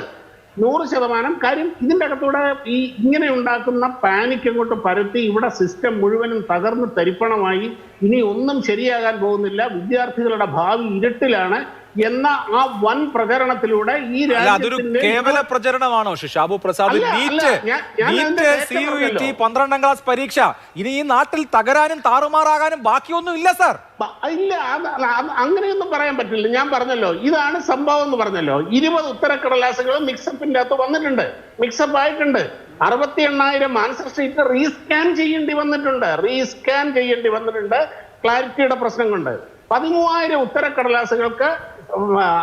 100% കാര്യം. ഇതിൻ്റെ അകത്തൂടെ ഈ ഇങ്ങനെ ഉണ്ടാക്കുന്ന പാനിക് അങ്ങോട്ട് പരത്തി ഇവിടെ സിസ്റ്റം മുഴുവനും തകർന്ന് തരിപ്പണമായി. ഇനി ഒന്നും ശരിയാകാൻ പോകുന്നില്ല, വിദ്യാർത്ഥികളുടെ ഭാവി ഇരുട്ടിലാണ് എന്ന ആ വൻ പ്രചരണത്തിലൂടെ ഈ അതൊരു കേവല പ്രചരണമാണോ ഷിഷാബു പ്രസാദ്? നീറ്റ് CUET 12ാം ക്ലാസ് പരീക്ഷ ഇനി ഈ നാട്ടിൽ തകരാനും താറുമാറാകാനും ബാക്കിയൊന്നും ഇല്ല സാർ. ഇല്ല, അങ്ങനെയൊന്നും പറയാൻ പറ്റില്ല. ഞാൻ പറഞ്ഞല്ലോ, ഇതാണ് സംഭവം എന്ന് പറഞ്ഞല്ലോ. 20 ഉത്തരക്കടലാസുകൾ മിക്സപ്പിന്റെ അകത്ത് വന്നിട്ടുണ്ട്, മിക്സപ്പ് ആയിട്ടുണ്ട്. 68,000 ആൻസർ ഷീറ്റ് റീസ്കാൻ ചെയ്യേണ്ടി വന്നിട്ടുണ്ട് ക്ലാരിറ്റിയുടെ പ്രശ്നം കൊണ്ട്. 13,000 ഉത്തരക്കടലാസുകൾക്ക്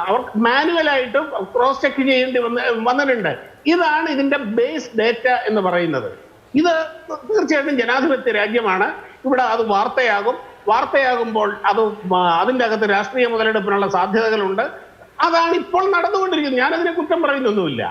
അവർക്ക് മാനുവലായിട്ട് ക്രോസ് ചെക്ക് ചെയ്യേണ്ടി വന്നിട്ടുണ്ട്. ഇതാണ് ഇതിന്റെ ബേസ് ഡേറ്റ എന്ന് പറയുന്നത്. ഇത് തീർച്ചയായിട്ടും ജനാധിപത്യ രാജ്യമാണ്. ഇവിടെ അത് വാർത്തയാകുമ്പോൾ അതിൻ്റെ അകത്ത് രാഷ്ട്രീയ മുതലെടുപ്പിനുള്ള സാധ്യതകളുണ്ട്. അതാണ് ഇപ്പോൾ നടന്നുകൊണ്ടിരിക്കുന്നത്. ഞാനതിനെ കുറ്റം പറയുന്നൊന്നുമില്ല,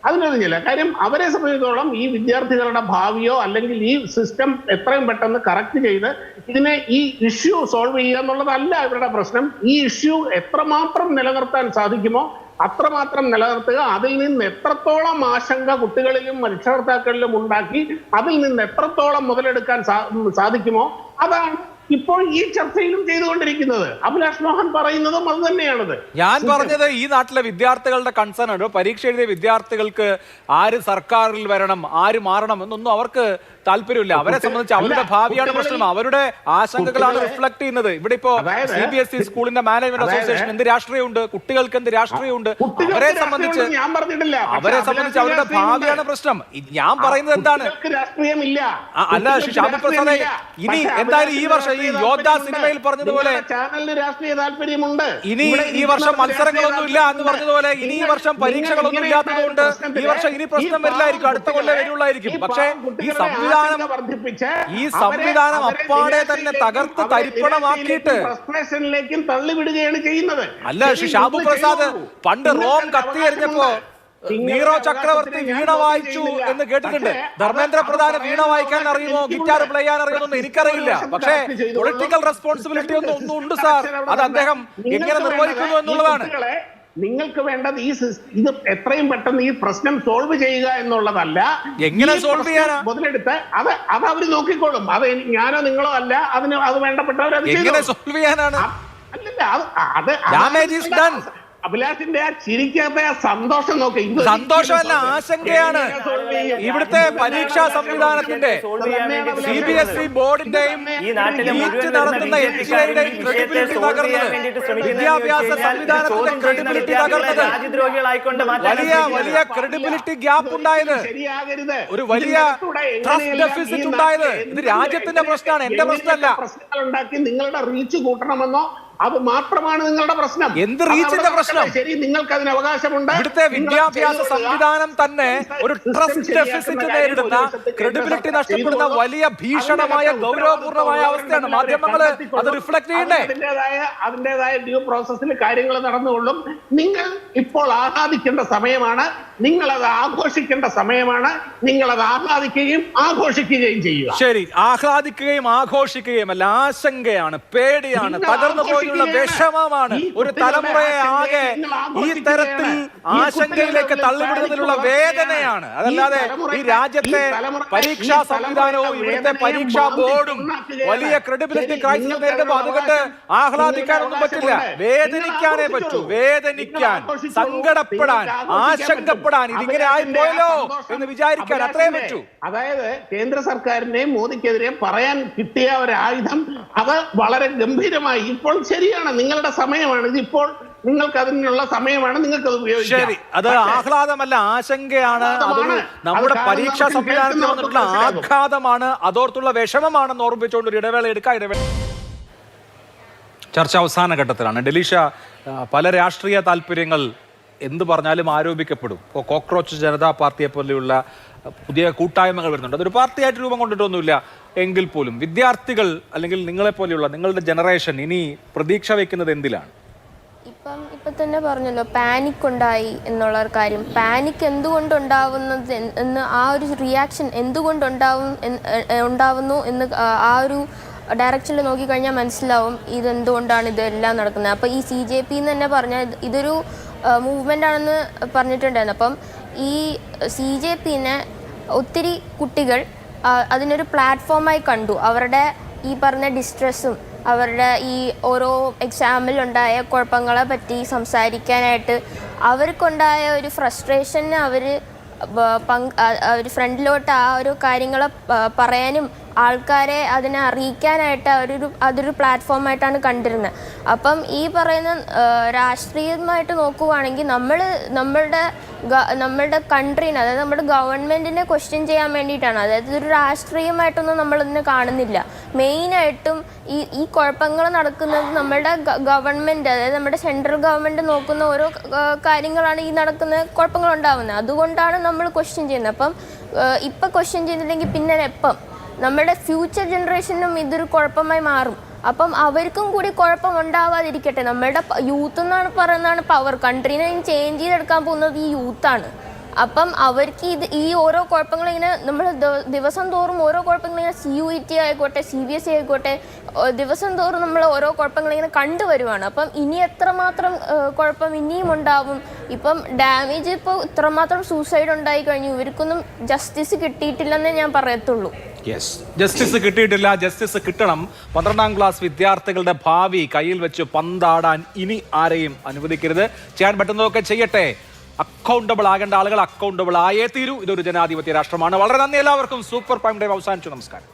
അതിനൊന്നുമില്ല. കാര്യം അവരെ സംബന്ധിച്ചിടത്തോളം ഈ വിദ്യാർത്ഥികളുടെ ഭാവിയോ അല്ലെങ്കിൽ ഈ സിസ്റ്റം എത്രയും പെട്ടെന്ന് കറക്റ്റ് ചെയ്ത് ഇതിനെ ഈ ഇഷ്യൂ സോൾവ് ചെയ്യുക എന്നുള്ളതല്ല ഇവരുടെ പ്രശ്നം. ഈ ഇഷ്യൂ എത്രമാത്രം നിലനിർത്താൻ സാധിക്കുമോ അത്രമാത്രം നിലനിർത്തുക. അതിൽ നിന്ന് എത്രത്തോളം ആശങ്ക കുട്ടികളിലും രക്ഷകർത്താക്കളിലും ഉണ്ടാക്കി അതിൽ നിന്ന് എത്രത്തോളം മുതലെടുക്കാൻ സാധിക്കുമോ അതാണ് ഇപ്പോൾ ഈ ചർച്ചയിലും ചെയ്തുകൊണ്ടിരിക്കുന്നത്. അഭിലാഷ് മോഹൻ പറയുന്നതും അത് തന്നെയാണത്. ഞാൻ പറഞ്ഞത് ഈ നാട്ടിലെ വിദ്യാർത്ഥികളുടെ കൺസേൺ ആണ്. പരീക്ഷ എഴുതിയ വിദ്യാർത്ഥികൾക്ക് ആര് സർക്കാരിൽ വരണം, ആര് മാറണം എന്നൊന്നും അവർക്ക് താല്പര്യമില്ല. അവരെ സംബന്ധിച്ച് അവരുടെ ഭാവിയാണ് പ്രശ്നം, അവരുടെ ആശങ്കകളാണ് റിഫ്ലക്ട് ചെയ്യുന്നത്. ഇവിടെ ഇപ്പോ CBSE സ്കൂളിന്റെ മാനേജ്മെന്റ് അസോസിയേഷൻ എന്ത് രാഷ്ട്രീയമുണ്ട്, കുട്ടികൾക്ക് എന്ത് രാഷ്ട്രീയമുണ്ട്, അവരെ സംബന്ധിച്ച് അവരുടെ ഭാവിയാണ് പ്രശ്നം. ഞാൻ പറയുന്നത് എന്താണ്, അല്ല ഷിഷാബു പ്രസാദ്, ഇനി എന്തായാലും ഈ വർഷം ഈ യോദ്ധ സിനിമയിൽ പറഞ്ഞതുപോലെ ചാനലിന് രാഷ്ട്രീയ താല്പര്യമുണ്ട്. ഇനി ഈ വർഷം മത്സരങ്ങളൊന്നും ഇല്ല എന്ന് പറഞ്ഞതുപോലെ ഇനി ഈ വർഷം പരീക്ഷകളൊന്നും ഇല്ലാത്തതുകൊണ്ട് ഈ വർഷം ഇനി പ്രശ്നം വരില്ലായിരിക്കും, അടുത്ത കൊല്ലം വരുള്ളായിരിക്കും. പക്ഷേ ഈ സംവിധാനം അപ്പാടെ തന്നെ തകർത്ത് തരിപ്പണമാക്കിയിട്ട് ഫ്രസ്ട്രേഷനിലേക്കും തള്ളിവിടുകയാണ് ചെയ്യുന്നത്. അല്ല ഷിഷാബു പ്രസാദ്, പണ്ട് റോം കത്തിയെറിഞ്ഞപ്പോ നീറോ ചക്രവർത്തി വീണ വായിച്ചു എന്ന് കേട്ടിട്ടുണ്ട്. ധർമ്മേന്ദ്ര പ്രധാൻ വീണ വായിക്കാൻ അറിയുമോ, ഗിറ്റാർ പ്ലേ ചെയ്യാൻ അറിയുമോ എനിക്കറിയില്ല. പക്ഷേ പൊളിറ്റിക്കൽ റെസ്പോൺസിബിലിറ്റി ഒന്നും ഉണ്ട് സാർ, അത് അദ്ദേഹം എങ്ങനെ നിർവഹിക്കുന്നു എന്നുള്ളതാണ്. നിങ്ങൾക്ക് വേണ്ടത് ഇത് എത്രയും പെട്ടെന്ന് ഈ പ്രശ്നം സോൾവ് ചെയ്യുക എന്നുള്ളതല്ല. എങ്ങനെ സോൾവ് ചെയ്യാനാ മുതലെടുത്ത് അത് അവര് നോക്കിക്കോളും. അത് ഞാനോ നിങ്ങളോ അല്ല, അത് വേണ്ടപ്പെട്ടവർ എങ്ങനെ സോൾവ് ചെയ്യാനാണ്? അല്ലല്ല, അത് അഭിലാഷിന്റെ ആ ചിരിക്കാത്ത ആ സന്തോഷം നോക്കി. സന്തോഷമല്ല, ആശങ്കയാണ്. ഇവിടുത്തെ പരീക്ഷാ സംവിധാനത്തിന്റെ CBSE ബോർഡിന്റെയും നീറ്റ് നടത്തുന്ന എൻജിനീയറിന്റെയും ക്രെഡിബിലിറ്റി തകർന്നത്, വിദ്യാഭ്യാസ സംവിധാനത്തിന്റെ ക്രെഡിബിലിറ്റി തകർന്നത്, വലിയ ക്രെഡിബിലിറ്റി ഗ്യാപ്പ് ഉണ്ടായത്, ഒരു വലിയ ട്രസ്റ്റ് ഡെഫിസിറ്റ് ഉണ്ടായത്. ഇത് രാജ്യത്തിന്റെ പ്രശ്നമാണ്, എന്റെ പ്രശ്നമല്ല. പ്രശ്നങ്ങൾ ഉണ്ടാക്കി നിങ്ങളുടെ റീച്ച് കൂട്ടണമെന്നോ അത് മാത്രമാണ് നിങ്ങളുടെ പ്രശ്നം. എന്ത് റീച്ചിന്റെ പ്രശ്നം? ശരി, നിങ്ങൾക്ക് അതിന് അവകാശമുണ്ട്. ഇവിടുത്തെ വിദ്യാഭ്യാസ സംവിധാനം തന്നെ ഒരു ട്രസ്റ്റ് ഡെഫിസിറ്റ് നേരിടുന്ന, ക്രെഡിബിലിറ്റി നഷ്ടപ്പെടുന്ന വലിയ ഭീഷണമായ ഗൗരവപൂർണമായ അവസ്ഥയാണ്. മാധ്യമങ്ങൾ അത് റിഫ്ലക്ട് ചെയ്യണ്ടേ? അതിൻ്റെതായ ഡ്യൂ പ്രോസസ്സിൽ കാര്യങ്ങൾ നടന്നുകൊള്ളും. നിങ്ങൾ ഇപ്പോൾ ആഹ്ലാദിക്കേണ്ട സമയമാണ്, നിങ്ങളത് ആഘോഷിക്കേണ്ട സമയമാണ്. നിങ്ങളത് ആഹ്ലാദിക്കുകയും ആഘോഷിക്കുകയും ചെയ്യുക. ശരി, ആഹ്ലാദിക്കുകയും ആഘോഷിക്കുകയും അല്ല, ആശങ്കയാണ്, പേടിയാണ്, തകർന്നു പോയുള്ള വിഷമമാണ്. ഒരു തലമുറയെ ആകെ ഈ തരത്തിൽ ആശങ്കയിലേക്ക് തള്ളിവിടുന്നതിലുള്ള വേദനയാണ്. അതല്ലാതെ ഈ രാജ്യത്തെ പരീക്ഷാ സംവിധാനവും ഇവിടുത്തെ പരീക്ഷാ ബോർഡും വലിയ ക്രെഡിബിലിറ്റി ക്രൈസിസ് നേരിടുമ്പോൾ അതുകൊണ്ട് ആഹ്ലാദിക്കാനൊന്നും പറ്റില്ല. വേദനിക്കാനേ പറ്റൂ, വേദനിക്കാൻ, സങ്കടപ്പെടാൻ, ആശങ്കപ്പെടാൻ, ഇതിങ്ങനെ ആയിപ്പോയല്ലോ എന്ന് വിചാരിക്കാൻ, അത്രേ പറ്റൂ. അതായത് കേന്ദ്ര സർക്കാരിനെയും മോദിക്കെതിരെ പറയാൻ കിട്ടിയ ഒരു ആയുധം അത് വളരെ ഗംഭീരമായി. ഇപ്പോൾ ശരിയാണ്, നിങ്ങളുടെ സമയമാണ് ഇതിപ്പോൾ, നിങ്ങൾക്ക് അതിനുള്ള സമയമാണ്, നിങ്ങൾക്ക് അത് ഉപയോഗിക്കാം. ശരി, അത് ആഹ്ലാദമല്ല, ആശങ്കയാണ്. അതൊരു നമ്മുടെ പരീക്ഷാ സംവിധാനത്തിൽ വന്നിട്ടുള്ള ആഘാതമാണ്, അതോർത്തുള്ള വിഷമമാണെന്ന് ഓർമ്മിച്ചുകൊണ്ട് ഒരു ഇടവേള എടുക്കാം. ചർച്ച അവസാന ഘട്ടത്തിലാണ്. ഡെലീഷ, പല രാഷ്ട്രീയ താല്പര്യങ്ങൾ എന്ത് പറഞ്ഞാലും ആരോപിക്കപ്പെടും. ഇപ്പോൾ കോക്രോച്ച് ജനതാ പാർട്ടിയെ പോലെയുള്ള പുതിയ കൂട്ടായ്മകൾ വരുന്നുണ്ട്. അതൊരു പാർട്ടിയായിട്ട് രൂപം കൊണ്ടിട്ടൊന്നുമില്ല എങ്കിൽ പോലും വിദ്യാർത്ഥികൾ അല്ലെങ്കിൽ നിങ്ങളെപ്പോലെയുള്ള നിങ്ങളുടെ ജനറേഷൻ ഇനി പ്രതീക്ഷ വയ്ക്കുന്നത് എന്തിലാണ്? ഇപ്പം തന്നെ പറഞ്ഞല്ലോ, പാനിക് ഉണ്ടായി എന്നുള്ള ഒരു കാര്യം. പാനിക് എന്തുകൊണ്ടുണ്ടാവുന്നത് എന്ന്, ആ ഒരു റിയാക്ഷൻ ഉണ്ടാവുന്നു എന്ന് ആ ഒരു ഡയറക്ഷനിൽ നോക്കിക്കഴിഞ്ഞാൽ മനസ്സിലാവും ഇതെന്തുകൊണ്ടാണ് ഇതെല്ലാം നടക്കുന്നത്. അപ്പോൾ ഈ CJP എന്ന് തന്നെ പറഞ്ഞാൽ ഇതൊരു മൂവ്മെൻ്റ് ആണെന്ന് പറഞ്ഞിട്ടുണ്ടായിരുന്നു. അപ്പം ഈ CJPനെ ഒത്തിരി കുട്ടികൾ അതിനൊരു പ്ലാറ്റ്ഫോമായി കണ്ടു. അവരുടെ ഈ പറഞ്ഞ ഡിസ്ട്രെസ്സും അവരുടെ ഈ ഓരോ എക്സാമിലുണ്ടായ കുഴപ്പങ്ങളെ പറ്റി സംസാരിക്കാനായിട്ട് അവർക്കുണ്ടായ ഒരു ഫ്രസ്ട്രേഷന് അവർ ഫ്രണ്ടിലോട്ട് ആ ഒരു കാര്യങ്ങൾ പറയാനും ആൾക്കാരെ അതിനെ അറിയിക്കാനായിട്ട് അതൊരു പ്ലാറ്റ്ഫോമായിട്ടാണ് കണ്ടിരുന്നത്. അപ്പം ഈ പറയുന്ന രാഷ്ട്രീയമായിട്ട് നോക്കുവാണെങ്കിൽ നമ്മളുടെ കൺട്രീനെ, അതായത് നമ്മുടെ ഗവൺമെൻറ്റിനെ ക്വസ്റ്റ്യൻ ചെയ്യാൻ വേണ്ടിയിട്ടാണ്. അതായത് ഒരു രാഷ്ട്രീയമായിട്ടൊന്നും നമ്മളിതിനെ കാണുന്നില്ല. മെയിനായിട്ടും ഈ കുഴപ്പങ്ങൾ നടക്കുന്നത് നമ്മളുടെ ഗവൺമെൻറ്, അതായത് നമ്മുടെ സെൻട്രൽ ഗവൺമെൻറ് നോക്കുന്ന ഓരോ കാര്യങ്ങളാണ് ഈ നടക്കുന്ന കുഴപ്പങ്ങൾ ഉണ്ടാകുന്നത്. അതുകൊണ്ടാണ് നമ്മൾ ക്വസ്റ്റ്യൻ ചെയ്യുന്നത്. അപ്പം ഇപ്പം ക്വസ്റ്റ്യൻ ചെയ്തില്ലെങ്കിൽ പിന്നെ എപ്പം നമ്മുടെ ഫ്യൂച്ചർ ജനറേഷനും ഇതൊരു കുഴപ്പമായി മാറും. അപ്പം അവർക്കും കൂടി കുഴപ്പം ഉണ്ടാവാതിരിക്കട്ടെ. നമ്മളുടെ യൂത്ത് എന്നാണ് പറയുന്നതാണ് പവർ. കൺട്രീനെ ചേഞ്ച് ചെയ്തെടുക്കാൻ പോകുന്നത് ഈ യൂത്താണ്. അപ്പം അവർക്ക് ഈ ഓരോ കുഴപ്പങ്ങളിങ്ങനെ നമ്മൾ ദിവസം തോറും ഓരോ കുഴപ്പങ്ങളിങ്ങനെ CUET ആയിക്കോട്ടെ, CBSE ആയിക്കോട്ടെ, ദിവസം തോറും നമ്മൾ ഓരോ കുഴപ്പങ്ങളിങ്ങനെ കണ്ടുവരുവാണ്. അപ്പം ഇനി എത്രമാത്രം കുഴപ്പം ഇനിയും ഉണ്ടാവും. ഇപ്പം ഡാമേജ് ഇപ്പോൾ ഇത്രമാത്രം സൂസൈഡ് ഉണ്ടായി കഴിഞ്ഞു. ഇവർക്കൊന്നും ജസ്റ്റിസ് കിട്ടിയിട്ടില്ലെന്നേ ഞാൻ പറയത്തുള്ളൂ. ജസ്റ്റിസ് കിട്ടിയിട്ടില്ല, ജസ്റ്റിസ് കിട്ടണം. 12ാം ക്ലാസ് വിദ്യാർത്ഥികളുടെ ഭാവി കയ്യിൽ വെച്ച് പന്താടാൻ ഇനി ആരെയും അനുവദിക്കരുത്. ചെയ്യാൻ പറ്റുന്നതൊക്കെ ചെയ്യട്ടെ. അക്കൗണ്ടബിൾ ആകേണ്ട ആളുകൾ അക്കൗണ്ടബിൾ ആയേ തീരൂ. ഇതൊരു ജനാധിപത്യ രാഷ്ട്രമാണ്. വളരെ നന്ദി എല്ലാവർക്കും. സൂപ്പർ പ്രൈം ടൈം അവസാനിച്ചു. നമസ്കാരം.